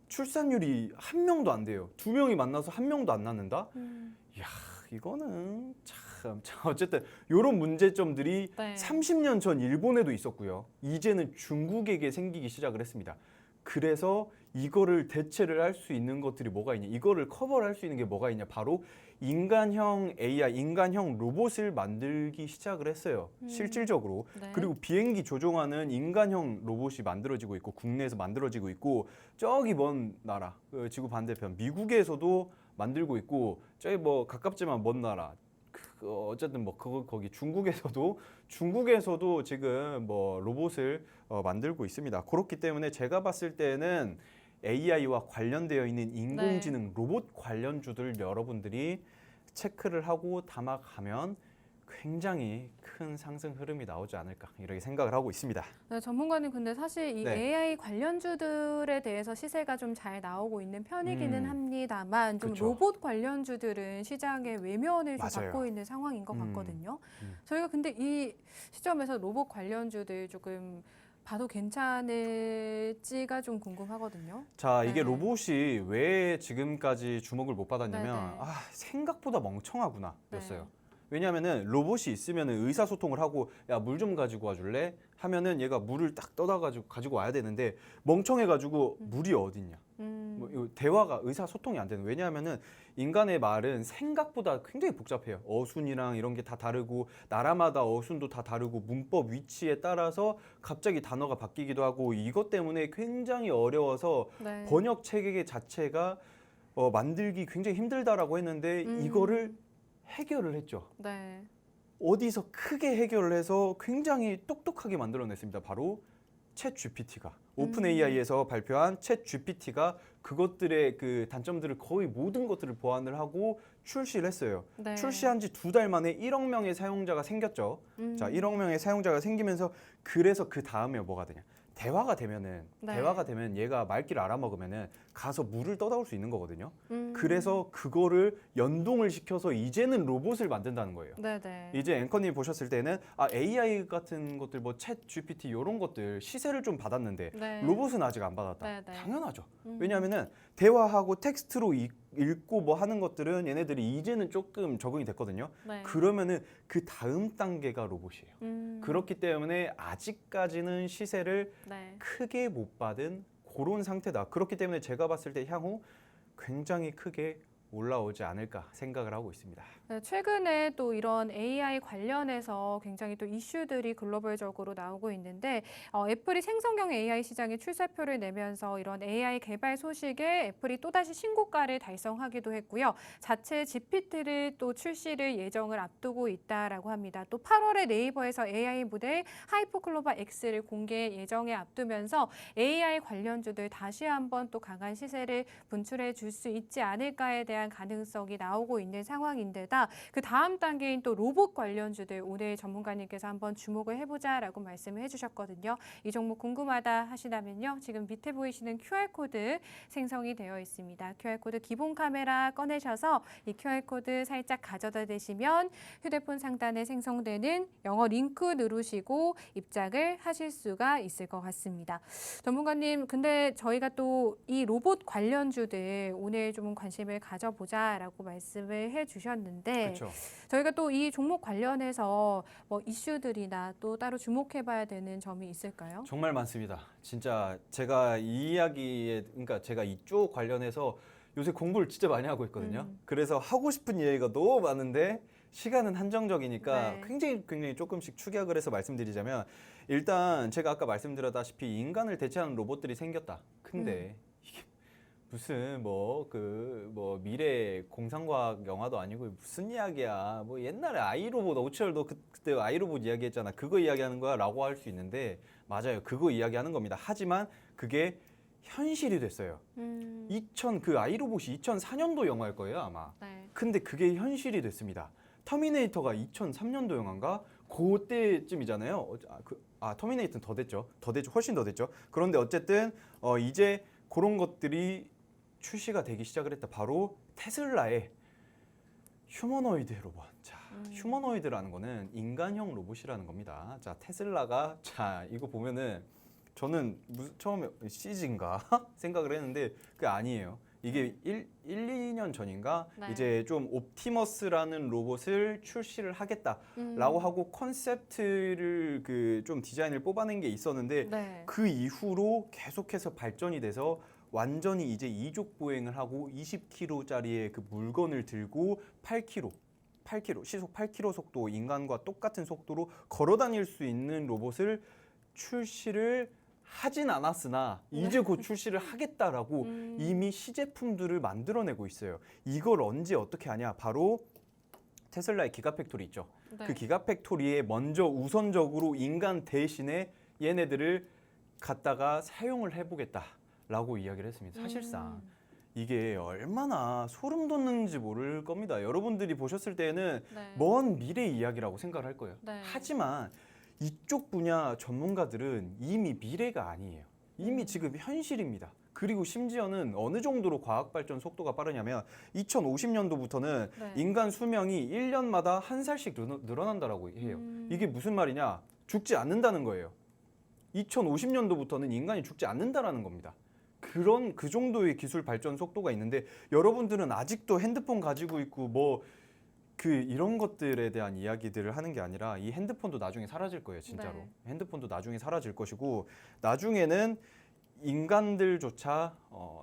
출산율이 한 명도 안 돼요. 두 명이 만나서 한 명도 안 낳는다? 이야, 이거는 참 어쨌든 이런 문제점들이 네. 30년 전 일본에도 있었고요. 이제는 중국에게 생기기 시작을 했습니다. 그래서 이거를 대체를 할 수 있는 것들이 뭐가 있냐? 이거를 커버를 할 수 있는 게 뭐가 있냐? 바로 인간형 AI, 인간형 로봇을 만들기 시작을 했어요. 실질적으로. 네. 그리고 비행기 조종하는 인간형 로봇이 만들어지고 있고 국내에서 만들어지고 있고 저기 먼 나라, 그 지구 반대편 미국에서도 만들고 있고 저기 뭐 가깝지만 먼 나라 어쨌든 뭐 거기 중국에서도 지금 뭐 로봇을 만들고 있습니다. 그렇기 때문에 제가 봤을 때는 AI와 관련되어 있는 인공지능 로봇 관련주들 여러분들이 체크를 하고 담아가면 굉장히 큰 상승 흐름이 나오지 않을까 이렇게 생각을 하고 있습니다. 네, 전문가님 근데 사실 이 네. AI 관련주들에 대해서 시세가 좀 잘 나오고 있는 편이기는 합니다만 좀 그쵸. 로봇 관련주들은 시장의 외면을 좀 맞아요. 받고 있는 상황인 것 같거든요. 음. 저희가 근데 이 시점에서 로봇 관련주들 조금 봐도 괜찮을지가 좀 궁금하거든요. 자, 이게 네. 로봇이 왜 지금까지 주목을 못 받았냐면 네네. 생각보다 멍청하구나 였어요. 네. 왜냐하면은 로봇이 있으면 의사소통을 하고 야, 물 좀 가지고 와줄래? 하면은 얘가 물을 딱 떠다 가지고 와야 되는데 멍청해가지고 물이 어딨냐? 뭐 이거 대화가 의사소통이 안 되는. 왜냐하면은 인간의 말은 생각보다 굉장히 복잡해요. 어순이랑 이런 게 다 다르고 나라마다 어순도 다 다르고 문법 위치에 따라서 갑자기 단어가 바뀌기도 하고 이것 때문에 굉장히 어려워서 네. 번역 체계 자체가 만들기 굉장히 힘들다라고 했는데 이거를 해결을 했죠. 네. 어디서 크게 해결을 해서 굉장히 똑똑하게 만들어냈습니다. 바로 챗 GPT가 오픈 AI에서 발표한 챗 GPT가 그것들의 그 단점들을 거의 모든 것들을 보완을 하고 출시를 했어요. 네. 출시한 지 2달 만에 1억 명의 사용자가 생겼죠. 자, 1억 명의 사용자가 생기면서 그래서 그 다음에 뭐가 되냐? 대화가 되면 얘가 말귀를 알아먹으면은 가서 물을 떠다올 수 있는 거거든요. 그래서 그거를 연동을 시켜서 이제는 로봇을 만든다는 거예요. 네네. 이제 앵커님 보셨을 때는 AI 같은 것들 뭐 챗 GPT 이런 것들 시세를 좀 받았는데 네. 로봇은 아직 안 받았다. 네네. 당연하죠. 왜냐하면은 대화하고 텍스트로 읽고 뭐 하는 것들은 얘네들이 이제는 조금 적응이 됐거든요. 네. 그러면은 그 다음 단계가 로봇이에요. 그렇기 때문에 아직까지는 시세를 네. 크게 못 받은 그런 상태다. 그렇기 때문에 제가 봤을 때 향후 굉장히 크게 올라오지 않을까 생각을 하고 있습니다. 네, 최근에 또 이런 AI 관련해서 굉장히 또 이슈들이 글로벌적으로 나오고 있는데 애플이 생성형 AI 시장에 출사표를 내면서 이런 AI 개발 소식에 애플이 또다시 신고가를 달성하기도 했고요. 자체 GPT를 또 출시를 예정을 앞두고 있다라고 합니다. 또 8월에 네이버에서 AI 모델 하이퍼클로바 X를 공개 예정에 앞두면서 AI 관련주들 다시 한번 또 강한 시세를 분출해 줄 수 있지 않을까에 대한 가능성이 나오고 있는 상황인데다 그 다음 단계인 또 로봇 관련주들 오늘 전문가님께서 한번 주목을 해보자라고 말씀을 해주셨거든요. 이 종목 궁금하다 하시다면요. 지금 밑에 보이시는 QR코드 생성이 되어 있습니다. QR코드 기본 카메라 꺼내셔서 이 QR코드 살짝 가져다 대시면 휴대폰 상단에 생성되는 영어 링크 누르시고 입장을 하실 수가 있을 것 같습니다. 전문가님, 근데 저희가 또 이 로봇 관련주들 오늘 좀 관심을 가져보자라고 말씀을 해주셨는데 그렇죠. 저희가 또 이 종목 관련해서 뭐 이슈들이나 또 따로 주목해봐야 되는 점이 있을까요? 정말 많습니다. 진짜 제가 이 이야기에 그러니까 제가 이쪽 관련해서 요새 공부를 진짜 많이 하고 있거든요. 그래서 하고 싶은 이야기가 너무 많은데 시간은 한정적이니까 네. 굉장히 조금씩 축약을 해서 말씀드리자면 일단 제가 아까 말씀드렸다시피 인간을 대체하는 로봇들이 생겼다. 근데 이게 무슨 뭐 미래 공상과학 영화도 아니고 무슨 이야기야. 뭐 옛날에 아이로봇 오철도 그때 아이로봇 이야기했잖아. 그거 이야기하는 거야라고 할 수 있는데 맞아요. 그거 이야기하는 겁니다. 하지만 그게 현실이 됐어요. 그 아이로봇이 2004년도 영화일 거예요, 아마. 네. 근데 그게 현실이 됐습니다. 터미네이터가 2003년도 영화인가? 그때쯤이잖아요. 터미네이터는 더 됐죠. 훨씬 더 됐죠. 그런데 어쨌든 이제 그런 것들이 출시가 되기 시작을 했다. 바로 테슬라의 휴머노이드 로봇. 자, 휴머노이드라는 거는 인간형 로봇이라는 겁니다. 자, 테슬라가 이거 보면은 저는 처음에 CG인가 생각을 했는데 그게 아니에요. 이게 2년 전인가 네. 이제 좀 옵티머스라는 로봇을 출시를 하겠다라고 하고 컨셉트를 그 좀 디자인을 뽑아낸 게 있었는데 네. 그 이후로 계속해서 발전이 돼서 완전히 이제 이족 보행을 하고 20km짜리의 그 물건을 들고 8km 시속 8km 속도 인간과 똑같은 속도로 걸어 다닐 수 있는 로봇을 출시를 하진 않았으나 이제 곧 출시를 하겠다라고 이미 시제품들을 만들어내고 있어요. 이걸 언제 어떻게 하냐? 바로 테슬라의 기가팩토리 있죠. 네. 그 기가팩토리에 먼저 우선적으로 인간 대신에 얘네들을 갖다가 사용을 해보겠다라고 이야기를 했습니다. 사실상 이게 얼마나 소름 돋는지 모를 겁니다. 여러분들이 보셨을 때는 네. 먼 미래 이야기라고 생각을 할 거예요. 네. 하지만 이쪽 분야 전문가들은 이미 미래가 아니에요. 이미 지금 현실입니다. 그리고 심지어는 어느 정도로 과학 발전 속도가 빠르냐면 2050년도부터는 네. 인간 수명이 1년마다 한 살씩 늘어난다라고 해요. 이게 무슨 말이냐? 죽지 않는다는 거예요. 2050년도부터는 인간이 죽지 않는다라는 겁니다. 그 정도의 기술 발전 속도가 있는데 여러분들은 아직도 핸드폰 가지고 있고 이런 것들에 대한 이야기들을 하는 게 아니라 이 핸드폰도 나중에 사라질 거예요, 진짜로. 네. 핸드폰도 나중에 사라질 것이고 나중에는 인간들조차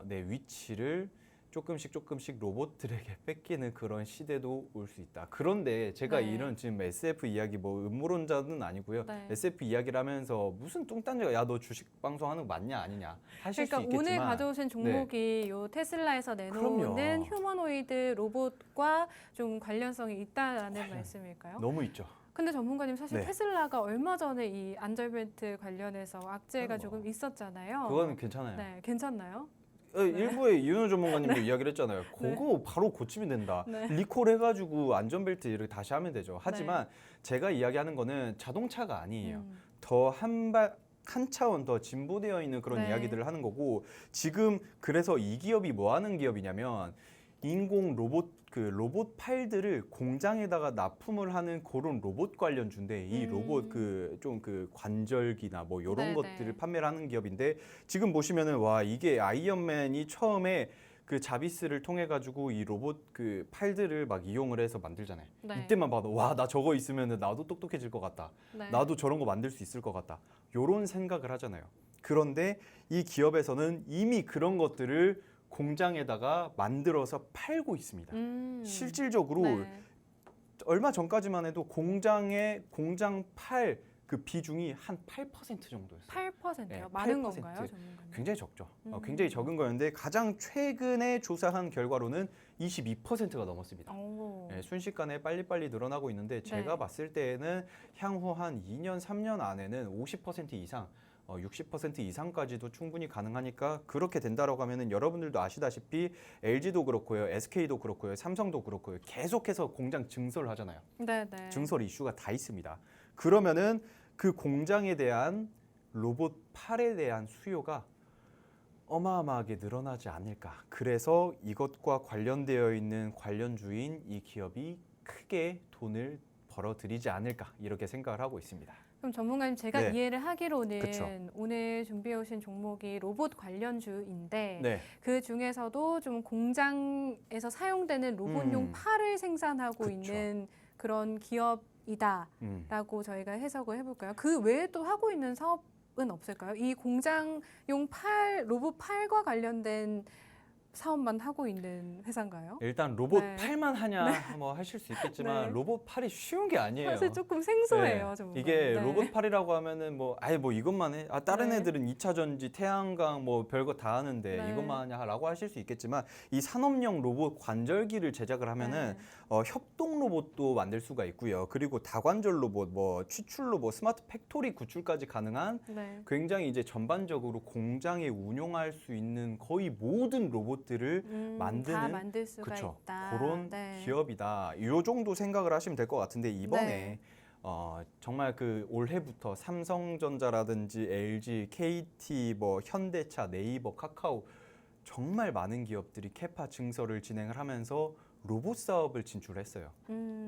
내 위치를 조금씩 로봇들에게 뺏기는 그런 시대도 올 수 있다. 그런데 제가 네. 이런 지금 SF 이야기 음모론자는 아니고요. 네. SF 이야기를 하면서 무슨 뚱딴지가 야 너 주식 방송하는 거 맞냐 아니냐 하실 그러니까 수 있겠지만 오늘 가져오신 종목이 요 테슬라에서 내놓는 그럼요. 휴머노이드 로봇과 좀 관련성이 있다라는 말씀일까요? 너무 있죠. 근데 전문가님 사실 네. 테슬라가 얼마 전에 이 안전벨트 관련해서 악재가 뭐. 조금 있었잖아요. 그거는 괜찮아요. 네, 괜찮나요? 일부에 이윤호 전문가님도 이야기를 했잖아요. 그거 바로 고치면 된다. 네. 리콜 해가지고 안전벨트 이렇게 다시 하면 되죠. 하지만 제가 이야기하는 거는 자동차가 아니에요. 더 한 차원 더 진보되어 있는 그런 네. 이야기들을 하는 거고 지금 그래서 이 기업이 뭐 하는 기업이냐면 인공 로봇 팔들을 공장에다가 납품을 하는 그런 로봇 관련주인데 이 로봇 그 관절기나 뭐 이런 네네. 것들을 판매를 하는 기업인데 지금 보시면은 와 이게 아이언맨이 처음에 그 자비스를 통해 가지고 이 로봇 그 팔들을 막 이용을 해서 만들잖아요. 네. 이때만 봐도 와 나 저거 있으면은 나도 똑똑해질 것 같다. 네. 나도 저런 거 만들 수 있을 것 같다. 요런 생각을 하잖아요. 그런데 이 기업에서는 이미 그런 것들을 공장에다가 만들어서 팔고 있습니다. 실질적으로 네. 얼마 전까지만 해도 공장 팔 그 비중이 한 8% 정도였어요. 8%요? 네, 많은 8%. 건가요, 전문가님? 굉장히 적죠. 굉장히 적은 거였는데 가장 최근에 조사한 결과로는 22%가 넘었습니다. 오. 네, 순식간에 빨리빨리 늘어나고 있는데 제가 네. 봤을 때에는 향후 한 2년, 3년 안에는 50% 이상 60% 이상까지도 충분히 가능하니까 그렇게 된다라고 하면은 여러분들도 아시다시피 LG도 그렇고요, SK도 그렇고요, 삼성도 그렇고요. 계속해서 공장 증설을 하잖아요. 네, 네. 증설 이슈가 다 있습니다. 그러면은 그 공장에 대한 로봇 팔에 대한 수요가 어마어마하게 늘어나지 않을까. 그래서 이것과 관련되어 있는 관련주인 이 기업이 크게 돈을 벌어들이지 않을까 이렇게 생각을 하고 있습니다. 그럼 전문가님 제가 네. 이해를 하기로는 그쵸. 오늘 준비해 오신 종목이 로봇 관련주인데 네, 그 중에서도 좀 공장에서 사용되는 로봇용 팔을 생산하고 그쵸. 있는 그런 기업이다라고 음. 저희가 해석을 해볼까요? 그 외에 또 하고 있는 사업은 없을까요? 이 공장용 로봇 팔과 관련된 사업만 하고 있는 회사인가요? 일단 로봇 네. 팔만 하냐 뭐 하실 수 있겠지만 네. 로봇 팔이 쉬운 게 아니에요. 사실 조금 생소해요, 네. 전문가님. 이게 네. 로봇 팔이라고 하면은 뭐 아예 뭐 이것만 해. 다른 네. 애들은 2차 전지, 태양광 뭐 별거 다 하는데 네. 이것만 하냐라고 하실 수 있겠지만 이 산업용 로봇 관절기를 제작을 하면은 네. 협동 로봇도 만들 수가 있고요. 그리고 다관절 로봇, 뭐 추출 로봇, 스마트 팩토리 구출까지 가능한 네. 굉장히 이제 전반적으로 공장에 운용할 수 있는 거의 모든 로봇들을 다 만드는 만들 수가 그쵸. 있다. 그런 네. 기업이다. 이 정도 생각을 하시면 될 것 같은데 이번에 네. 정말 그 올해부터 삼성전자라든지 LG, KT, 뭐 현대차, 네이버, 카카오 정말 많은 기업들이 캐파 증설을 진행을 하면서 로봇 사업을 진출했어요.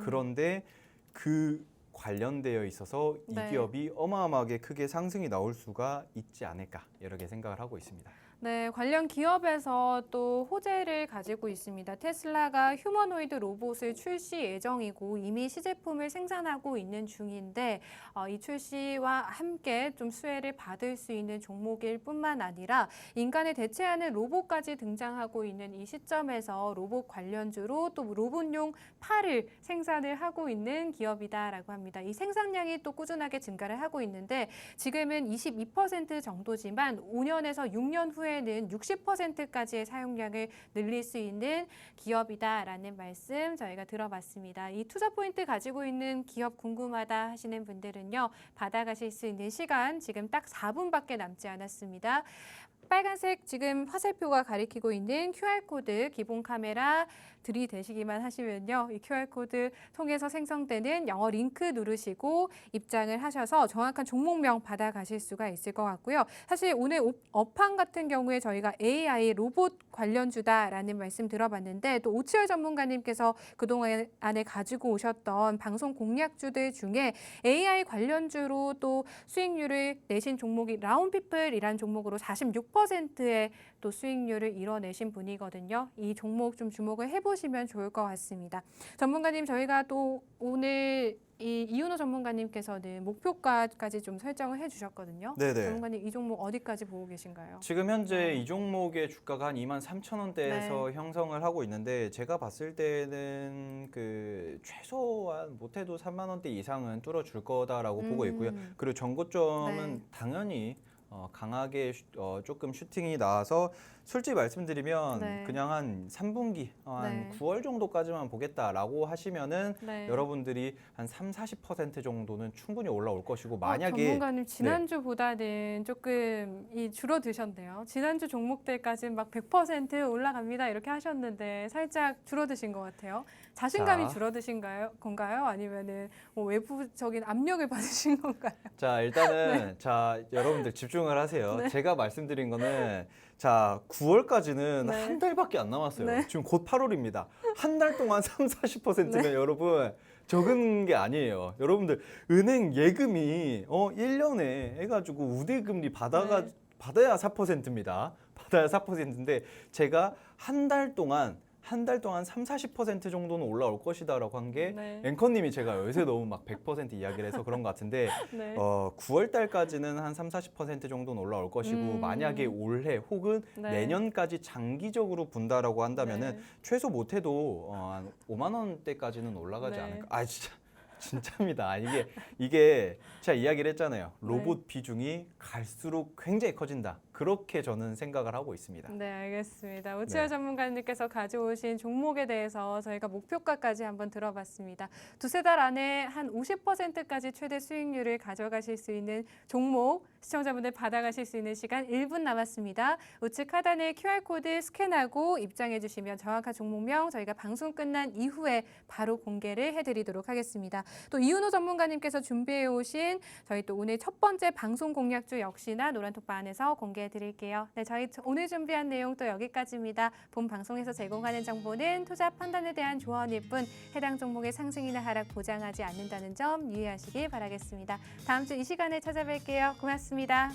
그런데 그 관련되어 있어서 이 네. 기업이 어마어마하게 크게 상승이 나올 수가 있지 않을까 이렇게 생각을 하고 있습니다. 네, 관련 기업에서 또 호재를 가지고 있습니다. 테슬라가 휴머노이드 로봇을 출시 예정이고 이미 시제품을 생산하고 있는 중인데 이 출시와 함께 좀 수혜를 받을 수 있는 종목일 뿐만 아니라 인간을 대체하는 로봇까지 등장하고 있는 이 시점에서 로봇 관련주로 또 로봇용 팔을 생산을 하고 있는 기업이다라고 합니다. 이 생산량이 또 꾸준하게 증가를 하고 있는데 지금은 22% 정도지만 5년에서 6년 후에는 60%까지의 사용량을 늘릴 수 있는 기업이다라는 말씀 저희가 들어봤습니다. 이 투자 포인트 가지고 있는 기업 궁금하다 하시는 분들은요. 받아가실 수 있는 시간 지금 딱 4분밖에 남지 않았습니다. 빨간색 지금 화살표가 가리키고 있는 QR코드 기본 카메라 들이대시기만 하시면요. 이 QR코드 통해서 생성되는 영어 링크 누르시고 입장을 하셔서 정확한 종목명 받아가실 수가 있을 것 같고요. 사실 오늘 업황 같은 경우에 저희가 AI 로봇 관련주다라는 말씀 들어봤는데 또 오치열 전문가님께서 그동안 안에 가지고 오셨던 방송 공략주들 중에 AI 관련주로 또 수익률을 내신 종목이 라운피플이라는 종목으로 46%의 또 수익률을 이뤄내신 분이거든요. 이 종목 좀 주목을 해보시면 좋을 것 같습니다. 전문가님 저희가 또 오늘 이윤호 전문가님께서는 목표가까지 좀 설정을 해주셨거든요. 네네. 전문가님 이 종목 어디까지 보고 계신가요? 지금 현재 네. 이 종목의 주가가 한 23,000원대에서 형성을 하고 있는데 제가 봤을 때는 그 최소한 못해도 3만 원대 이상은 뚫어줄 거다라고 보고 있고요. 그리고 전고점은 네. 당연히 강하게 조금 슈팅이 나와서 솔직히 말씀드리면 네. 그냥 한 3분기 한 네. 9월 정도까지만 보겠다라고 하시면은 네. 여러분들이 한 30-40% 정도는 충분히 올라올 것이고 만약에 전문가님 지난주보다는 조금 줄어드셨네요. 지난주 종목들까지는 막 100% 올라갑니다 이렇게 하셨는데 살짝 줄어드신 것 같아요. 자신감이 자. 줄어드신 건가요? 아니면은 뭐 외부적인 압력을 받으신 건가요? 자 일단은 자 여러분들 집중을 하세요. 네. 제가 말씀드린 거는 자 9월까지는 네. 한 달밖에 안 남았어요. 네. 지금 곧 8월입니다. 한 달 동안 30-40%면 네. 여러분 적은 게 아니에요. 여러분들 은행 예금이 1년에 해가지고 우대금리 받아야 4%입니다. 받아야 4%인데 제가 한 달 동안 한 달 동안 30-40% 정도는 올라올 것이다라고 한 게 네. 앵커님이 제가 요새 너무 막 100% 이야기를 해서 그런 것 같은데 네. 9월 달까지는 한 30-40% 정도는 올라올 것이고 만약에 올해 혹은 네. 내년까지 장기적으로 분다라고 한다면은 네. 최소 못해도 한 5만 원대까지는 올라가지 네. 않을까. 아 진짜 진짜입니다. 아, 이게 제가 이야기를 했잖아요. 로봇 네. 비중이 갈수록 굉장히 커진다. 그렇게 저는 생각을 하고 있습니다. 네, 알겠습니다. 오치열 네. 전문가님께서 가져오신 종목에 대해서 저희가 목표가까지 한번 들어봤습니다. 두세 달 안에 한 50%까지 최대 수익률을 가져가실 수 있는 종목 시청자분들 받아가실 수 있는 시간 1분 남았습니다. 우측 하단에 QR코드 스캔하고 입장해 주시면 정확한 종목명 저희가 방송 끝난 이후에 바로 공개를 해드리도록 하겠습니다. 또 이윤호 전문가님께서 준비해 오신 저희 또 오늘 첫 번째 방송 공략주 역시나 노란톡방 안에서 공개해 드릴게요. 네, 저희 오늘 준비한 내용 또 여기까지입니다. 본 방송에서 제공하는 정보는 투자 판단에 대한 조언일 뿐 해당 종목의 상승이나 하락 보장하지 않는다는 점 유의하시길 바라겠습니다. 다음 주 이 시간에 찾아뵐게요. 고맙습니다.